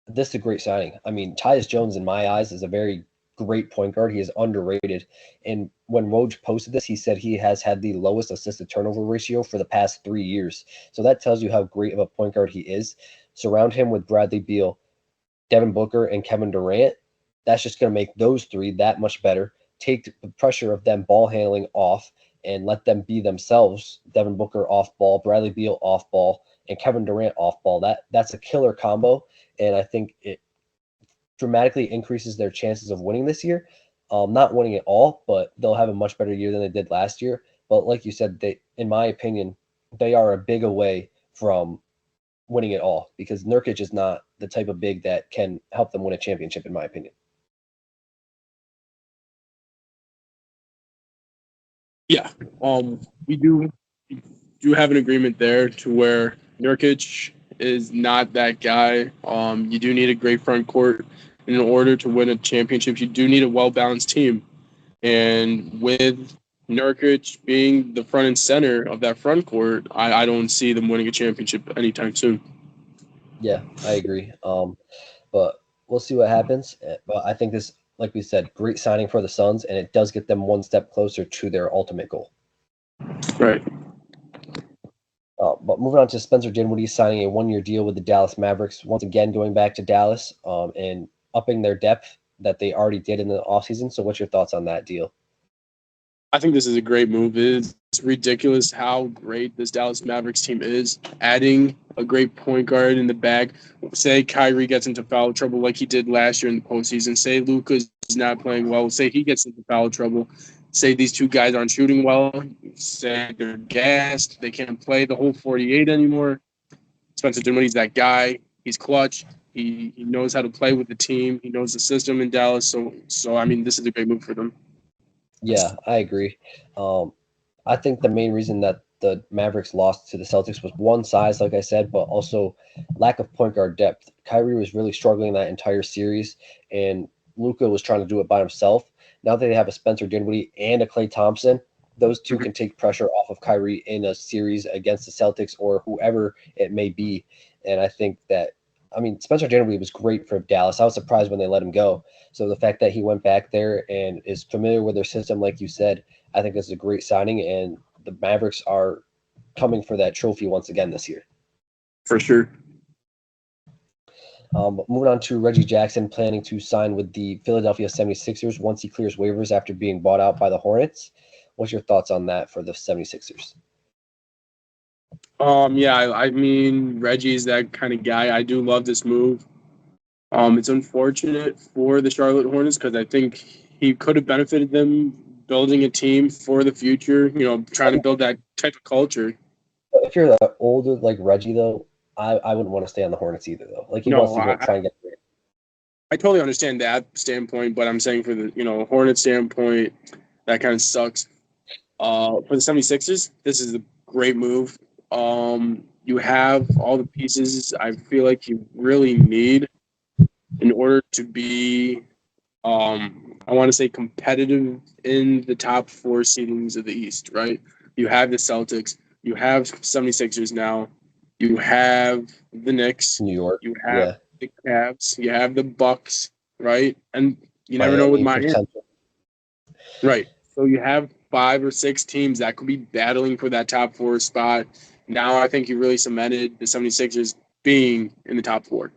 this is a great signing. I mean, Tyus Jones, in my eyes, is a very great point guard. He is underrated. And when Woj posted this, he said he has had the lowest assisted turnover ratio for the past 3 years. So that tells you how great of a point guard he is. Surround him with Bradley Beal, Devin Booker, and Kevin Durant. That's just going to make those three that much better. Take the pressure of them ball handling off and let them be themselves. Devin Booker off ball, Bradley Beal off ball, and Kevin Durant off ball. That's a killer combo, and I think it dramatically increases their chances of winning this year. Not winning it all, but they'll have a much better year than they did last year. But like you said, they, in my opinion, they are a big away from winning it all because Nurkic is not the type of big that can help them win a championship, in my opinion. Yeah. We do have an agreement there to where Nurkic is not that guy. You do need a great front court in order to win a championship. You do need a well-balanced team. And with Nurkic being the front and center of that front court, I don't see them winning a championship anytime soon. Yeah, I agree. But we'll see what happens. But I think this, like we said, great signing for the Suns, and it does get them one step closer to their ultimate goal. Right. But moving on to Spencer Dinwiddie signing a 1-year deal with the Dallas Mavericks. Once again, going back to Dallas and upping their depth that they already did in the offseason. So what's your thoughts on that deal? I think this is a great move. It's ridiculous how great this Dallas Mavericks team is. Adding a great point guard in the back. Say Kyrie gets into foul trouble like he did last year in the postseason. Say Luka's not playing well. Say he gets into foul trouble. Say these two guys aren't shooting well. Say they're gassed. They can't play the whole 48 anymore. Spencer Dinwiddie's that guy. He's clutch. He knows how to play with the team. He knows the system in Dallas. So I mean, this is a great move for them. Yeah, I agree. I think the main reason that the Mavericks lost to the Celtics was one, size, like I said, but also lack of point guard depth. Kyrie was really struggling that entire series, and Luka was trying to do it by himself. Now that they have a Spencer Dinwiddie and a Klay Thompson, those two can take pressure off of Kyrie in a series against the Celtics or whoever it may be. And I think that, I mean, Spencer Dinwiddie was great for Dallas. I was surprised when they let him go. So the fact that he went back there and is familiar with their system, like you said, I think this is a great signing. And the Mavericks are coming for that trophy once again this year. For sure. Moving on to Reggie Jackson planning to sign with the Philadelphia 76ers once he clears waivers after being bought out by the Hornets. What's your thoughts on that for the 76ers? Yeah, I mean, Reggie's that kind of guy. I do love this move. It's unfortunate for the Charlotte Hornets because I think he could have benefited them building a team for the future, trying to build that type of culture. If you're older like Reggie, though, I wouldn't want to stay on the Hornets either, though. Like, he wants to try and get there. I totally understand that standpoint, but I'm saying for the Hornet standpoint, that kind of sucks. For the 76ers, this is a great move. You have all the pieces I feel like you really need in order to be, I want to say, competitive in the top 4 seedings of the East, right? You have the Celtics. You have 76ers now. You have the Knicks. New York. You have the Cavs. You have the Bucks, right? And you never Miami, know with Miami. potential. Right. So you have 5 or 6 teams that could be battling for that top 4 spot. Now I think you really cemented the 76ers being in the top 4.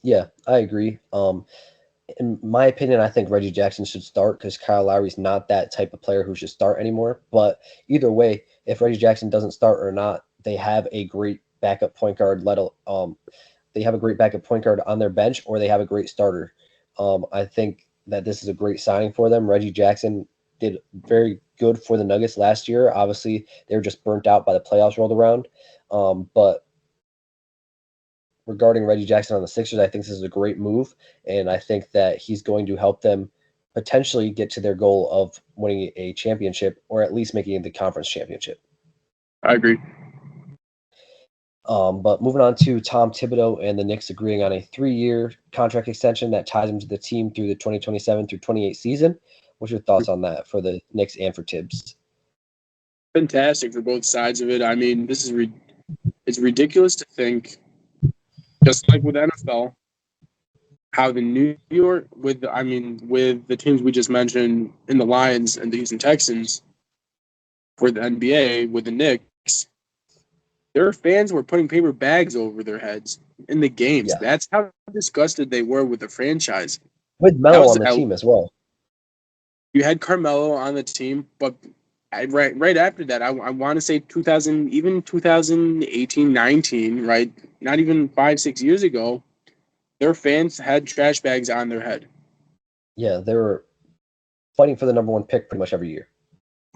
Yeah, I agree. In my opinion, I think Reggie Jackson should start because Kyle Lowry's not that type of player who should start anymore. But either way, if Reggie Jackson doesn't start or not, they have a great backup point guard. They have a great backup point guard on their bench, or they have a great starter. I think that this is a great signing for them. Reggie Jackson did very good for the Nuggets last year. Obviously, they were just burnt out by the playoffs rolled around. But regarding Reggie Jackson on the Sixers, I think this is a great move, and I think that he's going to help them potentially get to their goal of winning a championship or at least making the conference championship. I agree. But moving on to Tom Thibodeau and the Knicks agreeing on a 3-year contract extension that ties him to the team through the 2027 through 28 season. What's your thoughts on that for the Knicks and for Tibbs? Fantastic for both sides of it. I mean, it's ridiculous to think, just like with NFL, how the New York with the teams we just mentioned in the Lions and the Houston Texans for the NBA with the Knicks, their fans were putting paper bags over their heads in the games. Yeah, That's how disgusted they were with the franchise. with That Melo was on the team as well. You had Carmelo on the team, but right after that, I want to say 2000, even 2018, 19, right? Not even 5, 6 years ago, their fans had trash bags on their head. Yeah, they were fighting for the number one pick pretty much every year.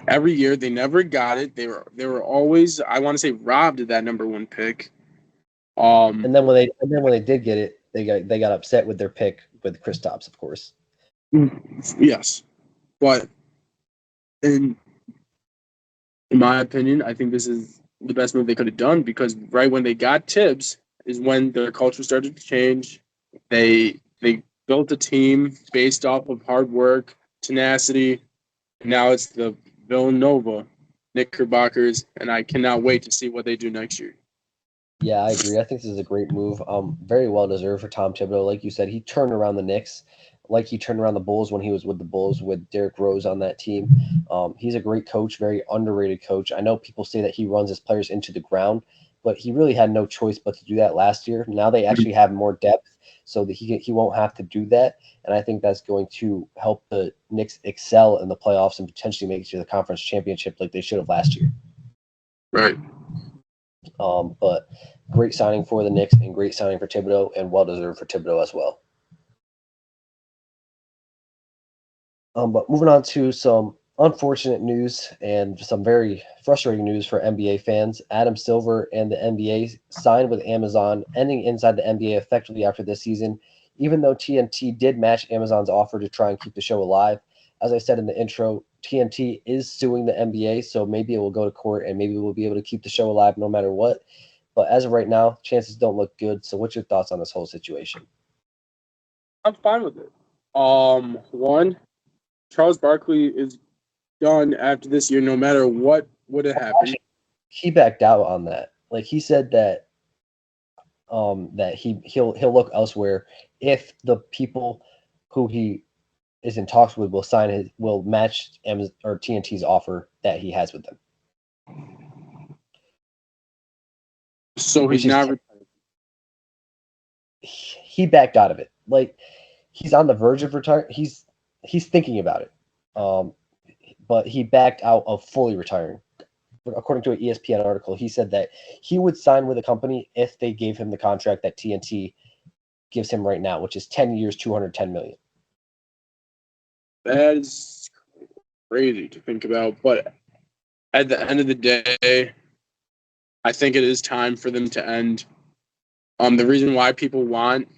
Every year, they never got it. They were always, I want to say, robbed of that number one pick. And then when they did get it, they got upset with their pick with Kristaps, of course. Yes, but in in my opinion, I think this is the best move they could have done because right when they got Tibbs is when their culture started to change. They built a team based off of hard work, tenacity, and now it's the Villanova Knickerbockers, and I cannot wait to see what they do next year. Yeah, I agree. I think this is a great move. Very well deserved for Tom Thibodeau. Like you said, he turned around the Knicks, like he turned around the Bulls when he was with the Bulls with Derrick Rose on that team. He's a great coach, very underrated coach. I know people say that he runs his players into the ground, but he really had no choice but to do that last year. Now they actually have more depth, so that he won't have to do that. And I think that's going to help the Knicks excel in the playoffs and potentially make it to the conference championship like they should have last year. Right. But great signing for the Knicks and great signing for Thibodeau and well deserved for Thibodeau as well. But moving on to some unfortunate news and some very frustrating news for NBA fans. Adam Silver and the NBA signed with Amazon, ending Inside the NBA effectively after this season, even though TNT did match Amazon's offer to try and keep the show alive. As I said in the intro, TNT is suing the NBA, so maybe it will go to court and maybe we'll be able to keep the show alive no matter what. But as of right now, chances don't look good. So what's your thoughts on this whole situation? I'm fine with it. One, Charles Barkley is done after this year, no matter what would have happened. He backed out on that. Like he said that that he'll look elsewhere if the people who he is in talks with will match Amazon or TNT's offer that he has with them. So Which he's is not. he backed out of it. Like he's on the verge of retire. He's thinking about it. But he backed out of fully retiring. According to an ESPN article, he said that he would sign with a company if they gave him the contract that TNT gives him right now, which is 10 years, 210 million. That is crazy to think about, but at the end of the day, I think it is time for them to end. The reason why people want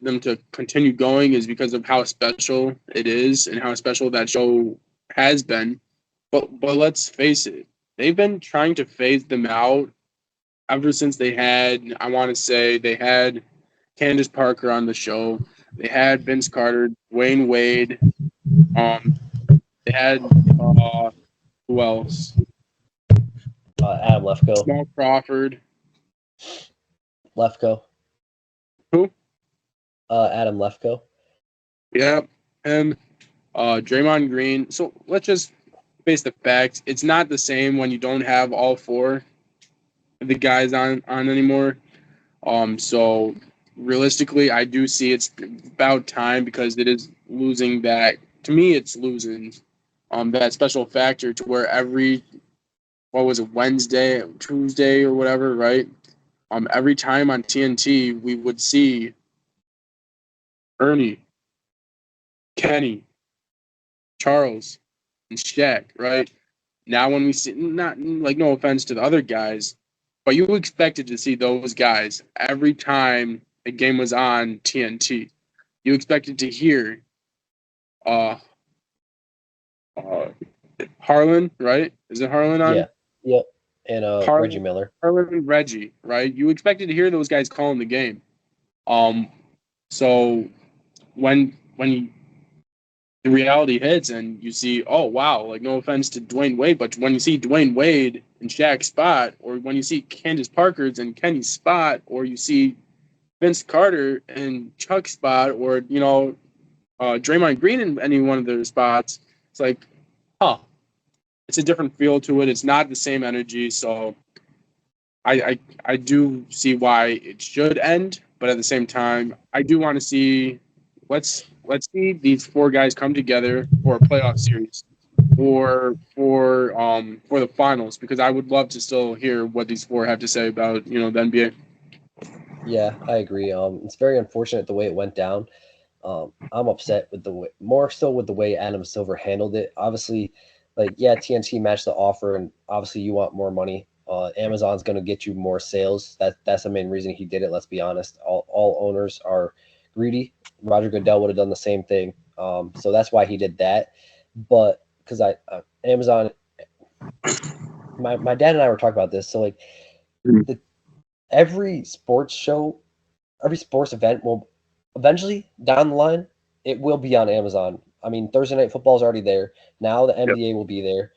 them to continue going is because of how special it is and how special that show has been. But let's face it, they've been trying to phase them out ever since I want to say they had Candace Parker on the show. They had Vince Carter, Wayne Wade. They had who else? Adam Lefko. Small Crawford. Lefko. Who? Adam Lefko. Yeah, him. Draymond Green. So let's just face the facts. It's not the same when you don't have all four of the guys on anymore. So realistically, I do see it's about time because it is losing that. To me, it's losing that special factor to where every what was it, Wednesday, Tuesday, or whatever, right? Every time on TNT we would see Ernie, Kenny, Charles, and Shaq, right? Now when we see, not like, no offense to the other guys, but you expected to see those guys every time a game was on TNT. You expected to hear uh, uh Harlan, right? Is it Harlan Yeah. on? Yep. And Reggie Harlan, Miller. Harlan and Reggie, right? You expected to hear those guys calling the game. Um, so when the reality hits and you see, oh wow, like no offense to Dwayne Wade, but when you see Dwayne Wade in Shaq's spot, or when you see Candace Parker's in Kenny's spot, or you see Vince Carter in Chuck's spot, or Draymond Green in any one of their spots, it's like, huh, it's a different feel to it. It's not the same energy, so I do see why it should end, but at the same time, I do want to see let's see these four guys come together for a playoff series or for the finals, because I would love to still hear what these four have to say about the NBA. Yeah, I agree. It's very unfortunate the way it went down. I'm upset with the way, more so with the way Adam Silver handled it. Obviously, like, yeah, TNT matched the offer, and obviously you want more money. Amazon's going to get you more sales. That's the main reason he did it. Let's be honest. All owners are greedy. Roger Goodell would have done the same thing. So that's why he did that. But because Amazon, my dad and I were talking about this. So like the every sports show, every sports event will eventually down the line, it will be on Amazon. I mean, Thursday Night Football is already there. Now the Yep. NBA will be there.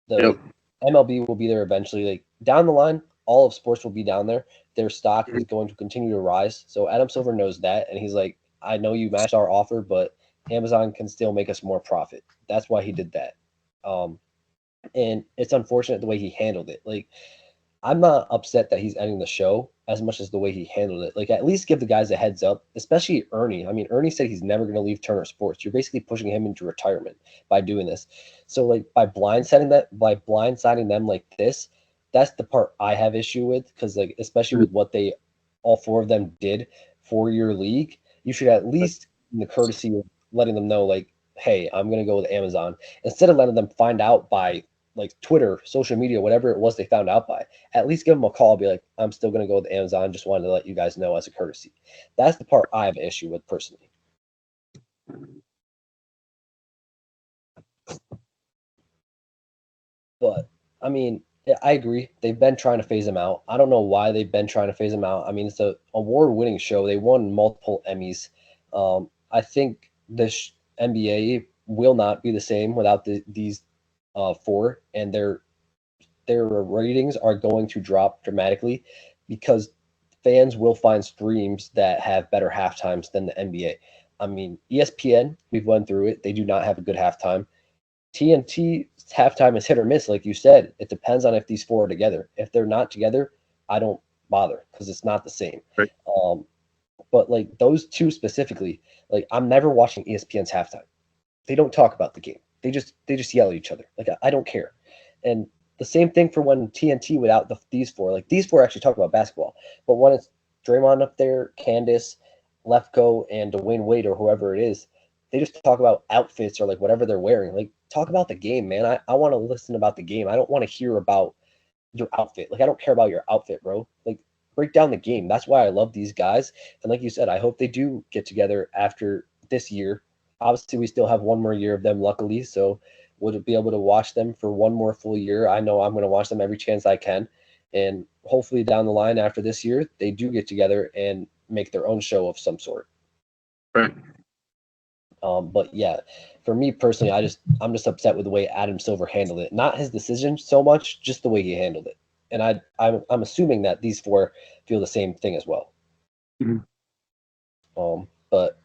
The Yep. MLB will be there eventually. Like down the line, all of sports will be down there. Their stock is going to continue to rise. So Adam Silver knows that, and he's like, I know you matched our offer, but Amazon can still make us more profit. That's why he did that. Um, and it's unfortunate the way he handled it. Like I'm not upset that he's ending the show as much as the way he handled it. Like, at least give the guys a heads up, especially Ernie. I mean, Ernie said he's never going to leave Turner Sports. You're basically pushing him into retirement by doing this. So, like, by blindsiding them like this, that's the part I have issue with. Because, like, especially with what all four of them did for your league, you should at least, in the courtesy of letting them know, like, hey, I'm going to go with Amazon, instead of letting them find out by like Twitter, social media, whatever it was they found out by. At least give them a call, be like, I'm still going to go with Amazon. Just wanted to let you guys know as a courtesy. That's the part I have an issue with personally. But I mean, I agree. They've been trying to phase him out. I don't know why they've been trying to phase him out. I mean, it's a award-winning show. They won multiple Emmys. I think this NBA will not be the same without these four, and their ratings are going to drop dramatically because fans will find streams that have better half times than the NBA. I mean, ESPN, we've went through it. They do not have a good halftime. TNT halftime is hit or miss, like you said. It depends on if these four are together. If they're not together, I don't bother because it's not the same. Right. Um, but like those two specifically, like I'm never watching ESPN's halftime. They don't talk about the game. They just yell at each other. Like I don't care. And the same thing for when TNT without these four. Like these four actually talk about basketball, but when it's Draymond up there, Candace, Lefko, and Dwayne Wade or whoever it is, they just talk about outfits or like whatever they're wearing. Like talk about the game, man. I want to listen about the game. I don't want to hear about your outfit. Like I don't care about your outfit, bro. Like break down the game. That's why I love these guys. And like you said, I hope they do get together after this year. Obviously, we still have one more year of them, luckily. So we'll be able to watch them for one more full year. I know I'm going to watch them every chance I can. And hopefully down the line after this year, they do get together and make their own show of some sort. Right. But yeah, for me personally, I'm just upset with the way Adam Silver handled it. Not his decision so much, just the way he handled it. And I'm assuming that these four feel the same thing as well. Mhm. But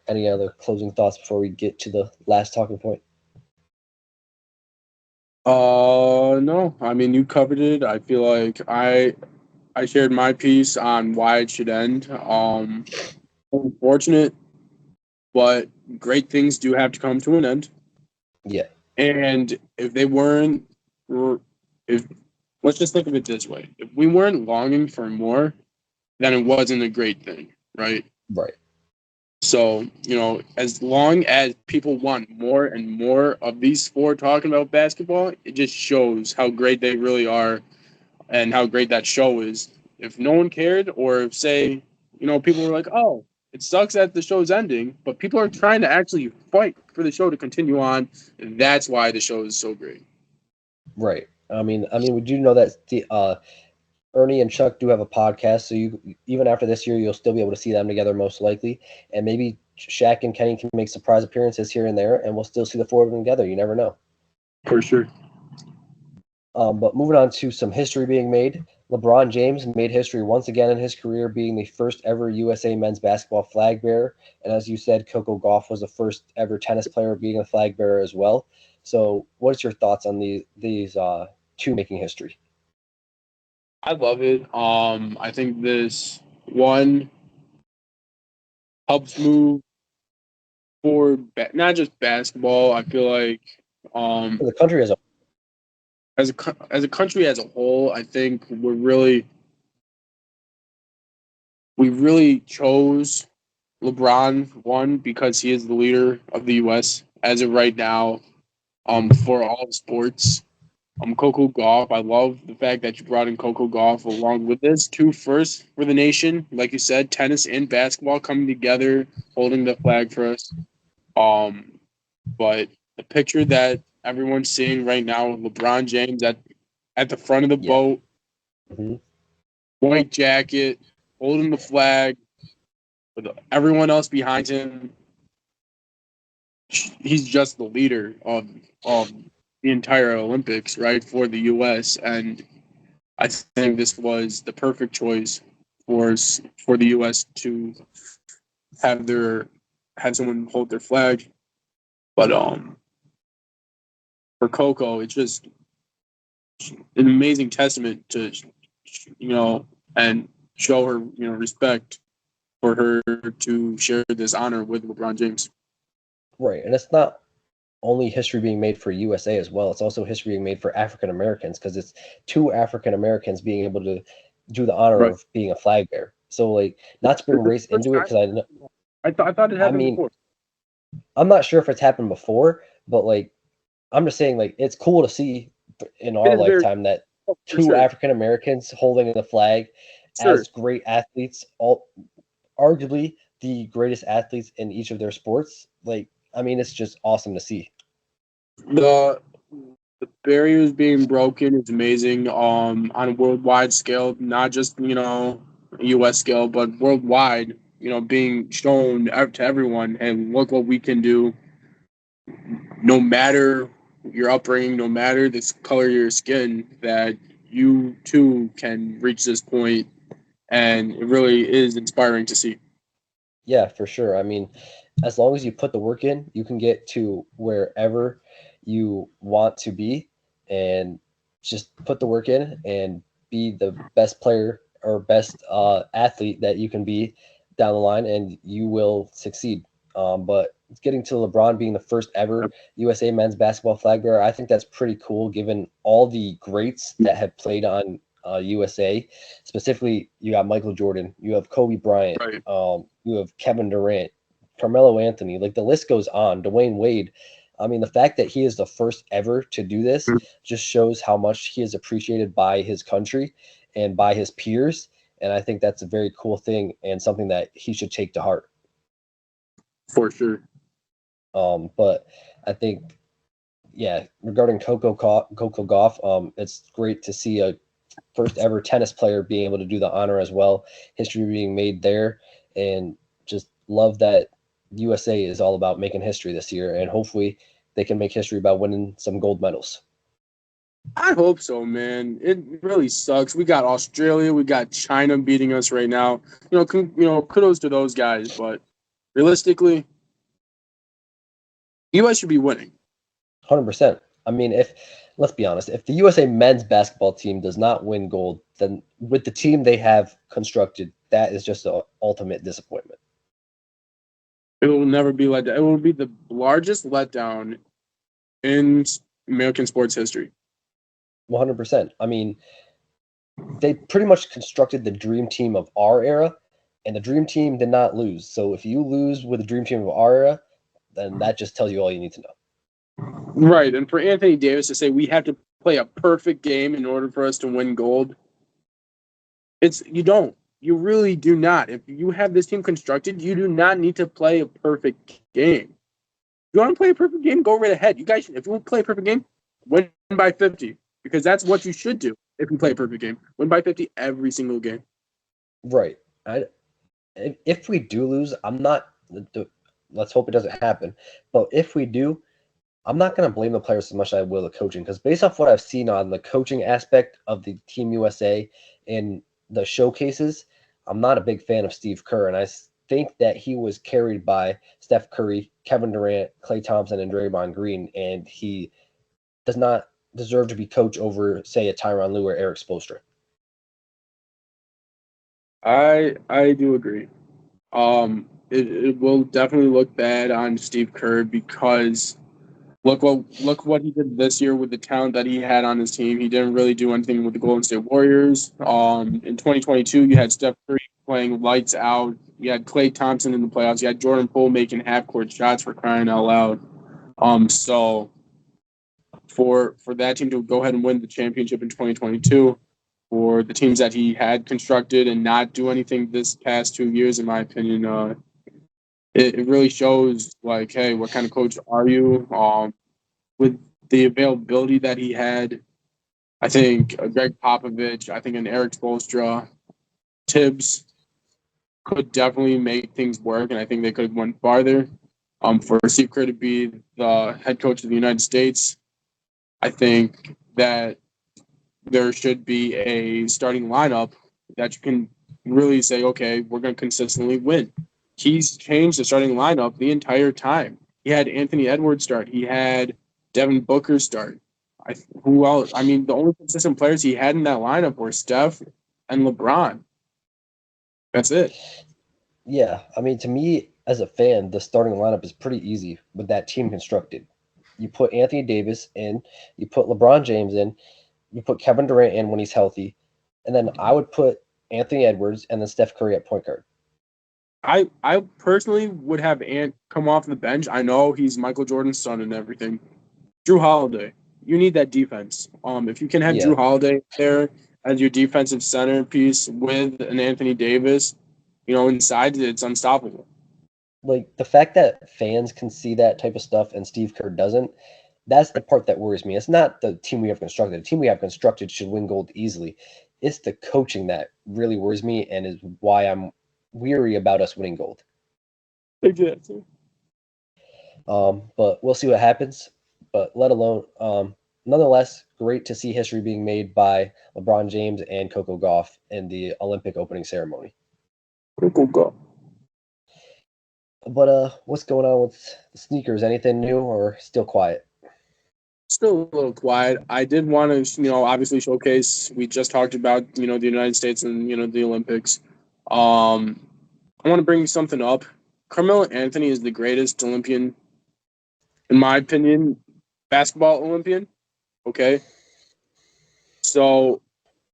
any other closing thoughts before we get to the last talking point? No. I mean, you covered it. I feel like I shared my piece on why it should end. Unfortunate, but great things do have to come to an end. Yeah, And if they weren't, if let's just think of it this way: if we weren't longing for more, then it wasn't a great thing, right? right. So, as long as people want more and more of these four talking about basketball, it just shows how great they really are and how great that show is. If no one cared, or if, say, people were like, oh, it sucks that the show's ending, but people are trying to actually fight for the show to continue on, that's why the show is so great. Right. We do know that the Ernie and Chuck do have a podcast, so you even after this year, you'll still be able to see them together most likely, and maybe Shaq and Kenny can make surprise appearances here and there, and we'll still see the four of them together. You never know. For sure. But moving on to some history being made, LeBron James made history once again in his career, being the first ever USA men's basketball flag bearer, and as you said, Coco Gauff was the first ever tennis player being a flag bearer as well. So, what's your thoughts on these two making history? I love it. I think this one helps move forward, not just basketball. I feel like For the country as a as a country as a whole, I think we really chose LeBron, one, because he is the leader of the U.S. as of right now, for all sports. Coco Gauff, I love the fact that you brought in Coco Gauff along with this. Two firsts for the nation, like you said, tennis and basketball coming together, holding the flag for us. But the picture that everyone's seeing right now, LeBron James at the front of the yeah. boat, Mm-hmm. white jacket, holding the flag, with everyone else behind him. He's just the leader of the entire Olympics, right, for the U.S. And I think this was the perfect choice for the U.S. to have have someone hold their flag. But for Coco, it's just an amazing testament to and show her respect for her to share this honor with LeBron James. Right, and it's not only history being made for USA as well. It's also history being made for African Americans because it's two African Americans being able to do the honor Right. of being a flag bearer. So, like, not to bring race First into it time? because I know, I thought it I happened mean, before. I'm not sure if it's happened before, but like, I'm just saying, like, it's cool to see in It our is very lifetime that for two sure. African Americans holding the flag Sure. as great athletes, all arguably the greatest athletes in each of their sports. Like, it's just awesome to see. The the barriers being broken is amazing. On a worldwide scale, not just U.S. scale, but worldwide. Being shown to everyone, and look what we can do. No matter your upbringing, no matter the color of your skin, that you too can reach this point, and it really is inspiring to see. Yeah, for sure. As long as you put the work in, you can get to wherever you want to be and just put the work in and be the best player or best athlete that you can be down the line and you will succeed. But getting to LeBron being the first ever USA men's basketball flag bearer, I think that's pretty cool given all the greats that have played on USA. Specifically, you got Michael Jordan, you have Kobe Bryant, Right. you have Kevin Durant, Carmelo Anthony, like the list goes on. Dwayne Wade. The fact that he is the first ever to do this just shows how much he is appreciated by his country and by his peers. And I think that's a very cool thing and something that he should take to heart. For sure. But I think, yeah, regarding Coco Gauff, it's great to see a first ever tennis player being able to do the honor as well. History being made there, and just love that USA is all about making history this year, and hopefully they can make history by winning some gold medals. I hope so, man. It really sucks. We got Australia, we got China beating us right now. Kudos to those guys, but realistically, US should be winning. 100%. I mean, if let's be honest, if the USA men's basketball team does not win gold, then with the team they have constructed, that is just an ultimate disappointment. It will never be let down. It will be the largest letdown in American sports history. 100%. I mean, they pretty much constructed the dream team of our era, and the dream team did not lose. So if you lose with the dream team of our era, then that just tells you all you need to know. Right. And for Anthony Davis to say we have to play a perfect game in order for us to win gold, you don't. You really do not. If you have this team constructed, you do not need to play a perfect game. If you want to play a perfect game, go right ahead. You guys, if you want to play a perfect game, win by 50. Because that's what you should do if you play a perfect game. Win by 50 every single game. Right. If we do lose, I'm not. Let's hope it doesn't happen. But if we do, I'm not going to blame the players as much as I will the coaching, because based off what I've seen on the coaching aspect of the Team USA in the showcases, I'm not a big fan of Steve Kerr, and I think that he was carried by Steph Curry, Kevin Durant, Klay Thompson, and Draymond Green, and he does not deserve to be coach over, say, a Tyronn Lue or Eric Spoelstra. I do agree. It will definitely look bad on Steve Kerr because look what he did this year with the talent that he had on his team. He didn't really do anything with the Golden State Warriors. In 2022, you had Steph Curry playing lights out. You had Klay Thompson in the playoffs. You had Jordan Poole making half court shots, for crying out loud. So for that team to go ahead and win the championship in 2022, for the teams that he had constructed and not do anything this past 2 years, in my opinion, it really shows like, hey, what kind of coach are you? With the availability that he had, I think Greg Popovich, I think an Eric Spoelstra, Tibbs could definitely make things work, and I think they could have went farther. For Steve Kerr to be the head coach of the United States, I think that there should be a starting lineup that you can really say, okay, we're going to consistently win. He's changed the starting lineup the entire time. He had Anthony Edwards start. He had Devin Booker start. Who else? I mean, the only consistent players he had in that lineup were Steph and LeBron. That's it. Yeah, I mean, to me as a fan, the starting lineup is pretty easy with that team constructed. You put Anthony Davis in, you put LeBron James in, you put Kevin Durant in when he's healthy, and then I would put Anthony Edwards and then Steph Curry at point guard. I personally would have Ant come off the bench. I know he's Michael Jordan's son and everything. Drew Holiday, you need that defense. If you can have Yeah, Drew Holiday there as your defensive centerpiece with an Anthony Davis, inside it's unstoppable. like the fact that fans can see that type of stuff and Steve Kerr doesn't, that's the part that worries me. It's not the team we have constructed. The team we have constructed should win gold easily. It's the coaching that really worries me and is why I'm weary about us winning gold. Exactly. But we'll see what happens. But let alone, nonetheless, great to see history being made by LeBron James and Coco Gauff in the Olympic opening ceremony. Go. But what's going on with the sneakers? Anything new or still quiet? Still a little quiet. I did want to, obviously showcase. We just talked about, the United States and the Olympics. I want to bring something up. Carmelo Anthony is the greatest Olympian, in my opinion, basketball Olympian. Okay, so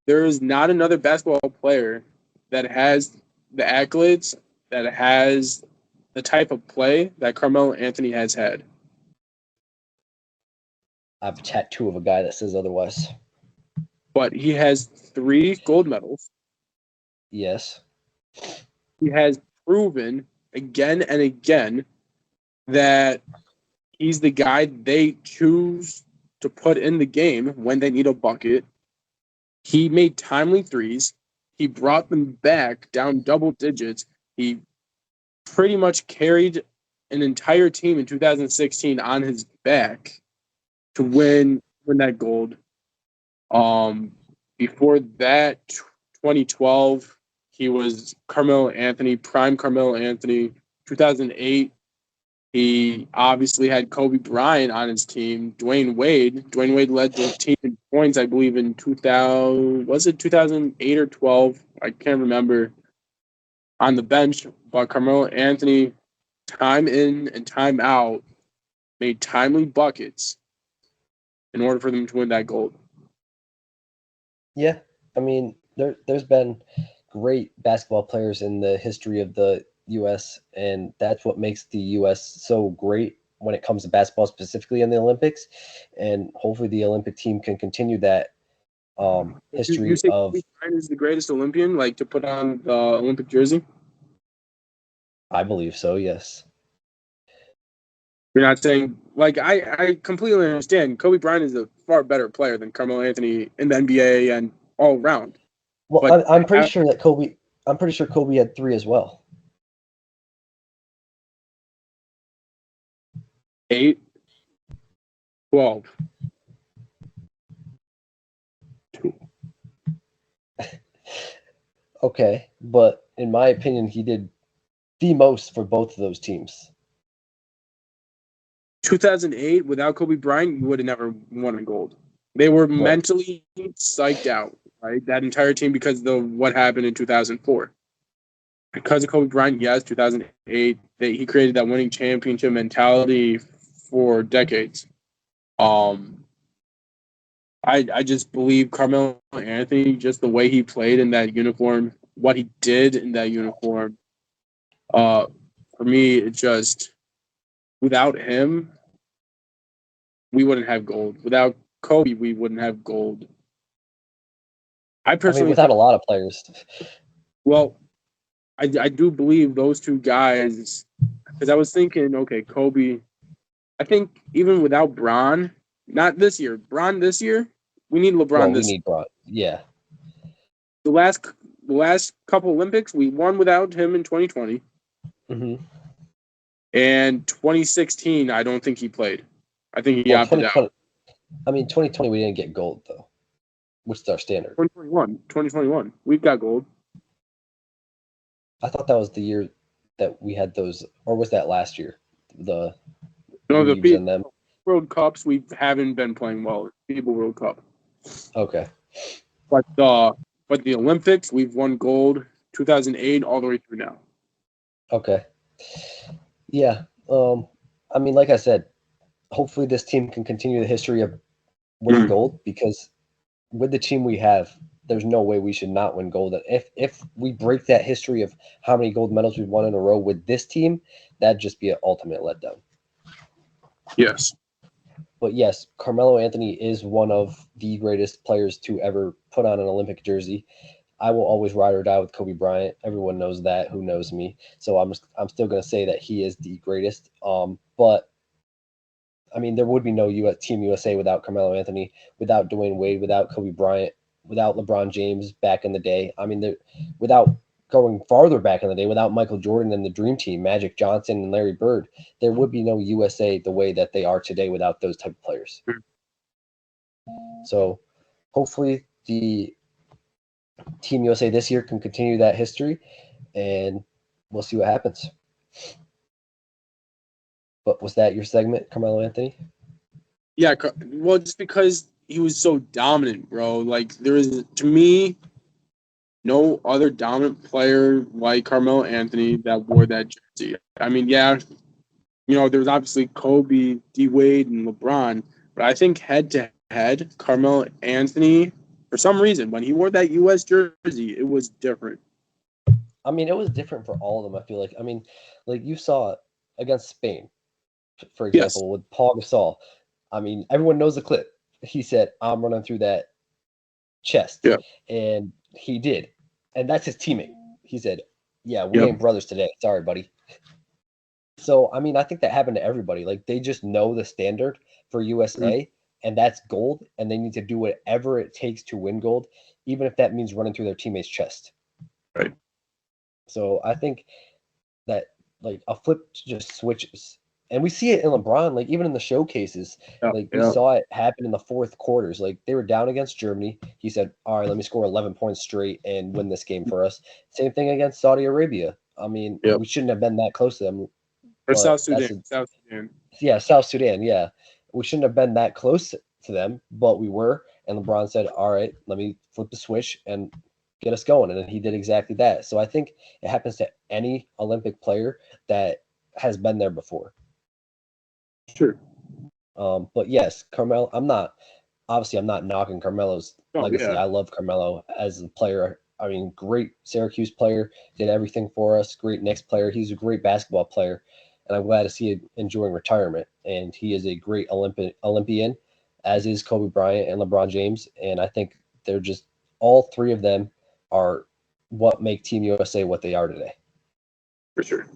there is not another basketball player that has the accolades, that has the type of play that Carmelo Anthony has had. I have a tattoo of a guy that says otherwise. But he has 3 gold medals. Yes. He has proven again and again that he's the guy they choose to put in the game when they need a bucket. He made timely threes. He brought them back down double digits. He pretty much carried an entire team in 2016 on his back to win that gold. Before that, 2012, he was Carmelo Anthony, prime Carmelo Anthony. 2008, He obviously had Kobe Bryant on his team. Dwayne Wade. Dwayne Wade led the team in points, I believe, in 2000. Was it 2008 or 12? I can't remember. On the bench, but Carmelo Anthony, time in and time out, made timely buckets in order for them to win that gold. Yeah, I mean, there's been great basketball players in the history of the U.S., and that's what makes the U.S. so great when it comes to basketball, specifically in the Olympics. And hopefully, the Olympic team can continue that You history say of. Kobe Bryant is the greatest Olympian, like to put on the Olympic jersey? I believe so. Yes. You're not saying like I completely understand. Kobe Bryant is a far better player than Carmelo Anthony in the NBA and all around. Well, But I'm pretty sure that Kobe. I'm pretty sure Kobe had three as well. 8, 12. Okay, but in my opinion, he did the most for both of those teams. 2008, without Kobe Bryant, you would have never won a gold. They were Right. mentally psyched out, right? That entire team because of what happened in 2004. Because of Kobe Bryant, yes, 2008, he created that winning championship mentality for decades. Um, I just believe Carmelo Anthony, just the way he played in that uniform, what he did in that uniform. Uh, for me, it just without him, we wouldn't have gold. Without Kobe, we wouldn't have gold. I I mean, personally without think, a lot of players. well, I do believe those two guys, because I was thinking, okay, Kobe, I think even without Bron, not this year, Bron this year, we need LeBron Well, we this. need Bron. Yeah. The last the last couple Olympics, we won without him in 2020. Hmm. And 2016, I don't think he played. I think he Well, opted out. 2020. I mean, 2020 we didn't get gold though, which is our standard. 2021, we've got gold. I thought that was the year that we had those, or was that last year? The No, the Reeves and them. World Cups, we haven't been playing well. FIBA World Cup. Okay. But the Olympics, we've won gold 2008 all the way through now. Okay. Yeah. I mean, like I said, hopefully this team can continue the history of winning gold because with the team we have, there's no way we should not win gold. And if we break that history of how many gold medals we've won in a row with this team, that'd just be an ultimate letdown. Yes. But yes, Carmelo Anthony is one of the greatest players to ever put on an Olympic jersey. I will always ride or die with Kobe Bryant. Everyone knows that who knows me. So I'm still going to say that he is the greatest. But I mean, there would be no Team USA without Carmelo Anthony, without Dwayne Wade, without Kobe Bryant, without LeBron James back in the day. I mean, without going farther back in the day, without Michael Jordan and the Dream Team, Magic Johnson and Larry Bird, there would be no USA the way that they are today without those type of players. So hopefully the Team USA this year can continue that history, and we'll see what happens. But was that your segment, Carmelo Anthony? Yeah. Well, just because he was so dominant, bro. Like there is, to me, no other dominant player like Carmelo Anthony that wore that jersey. I mean, yeah, there's obviously Kobe, D Wade, and LeBron, but I think head to head, Carmelo Anthony, for some reason, when he wore that U.S. jersey, it was different. I mean, it was different for all of them. I feel like. I mean, like you saw it against Spain, for Yes. example, with Paul Gasol. I mean, everyone knows the clip. He said, "I'm running through that chest," Yeah. and he did, and that's his teammate. He said, "Yeah, we Yep. ain't brothers today. Sorry, buddy." So, I mean, I think that happened to everybody. Like, they just know the standard for USA, and that's gold, and they need to do whatever it takes to win gold, even if that means running through their teammate's chest. Right. So, I think that, like, a flip just switches. And we see it in LeBron, like, even in the showcases, Yeah. like, we Yeah. saw it happen in the fourth quarters. Like, they were down against Germany. He said, all right, let me score 11 points straight and win this game for us. Same thing against Saudi Arabia. I mean, Yep. we shouldn't have been that close to them. Or but South Sudan. South Sudan. yeah, South Sudan. Yeah, we shouldn't have been that close to them, but we were. And LeBron said, "All right, let me flip the switch and get us going." And he did exactly that. So I think it happens to any Olympic player that has been there before. Sure. But yes, Carmelo. I'm not knocking Carmelo's Oh legacy. yeah. I love Carmelo as a player. I mean, great Syracuse player, did everything for us. Great Knicks player. He's a great basketball player, and I'm glad to see him enjoying retirement. And he is a great Olympian, as is Kobe Bryant and LeBron James. And I think they're just all three of them are what make Team USA what they are today. For sure.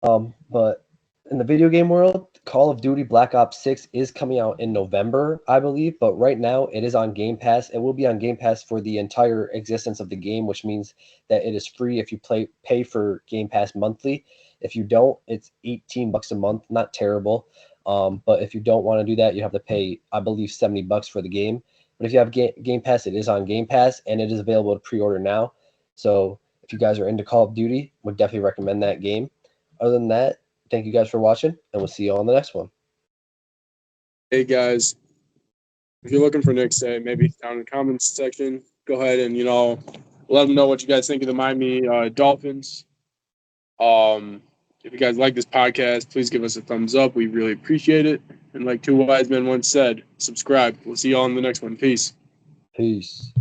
But in the video game world, Call of Duty Black Ops 6 is coming out in November, I believe, but right now it is on Game Pass. It will be on Game Pass for the entire existence of the game, which means that it is free if you pay for Game Pass monthly. If you don't, it's $18 a month, not terrible. But if you don't want to do that, you have to pay, I believe, $70 for the game. But if you have Game Pass, it is on Game Pass and it is available to pre-order now. So if you guys are into Call of Duty, would definitely recommend that game. Other than that, thank you guys for watching, and we'll see you on the next one. Hey guys, if you're looking for Nick, say maybe down in the comments section, go ahead and let them know what you guys think of the Miami Dolphins. If you guys like this podcast, please give us a thumbs up. We really appreciate it. And like two wise men once said, subscribe. We'll see you all in the next one. Peace. Peace.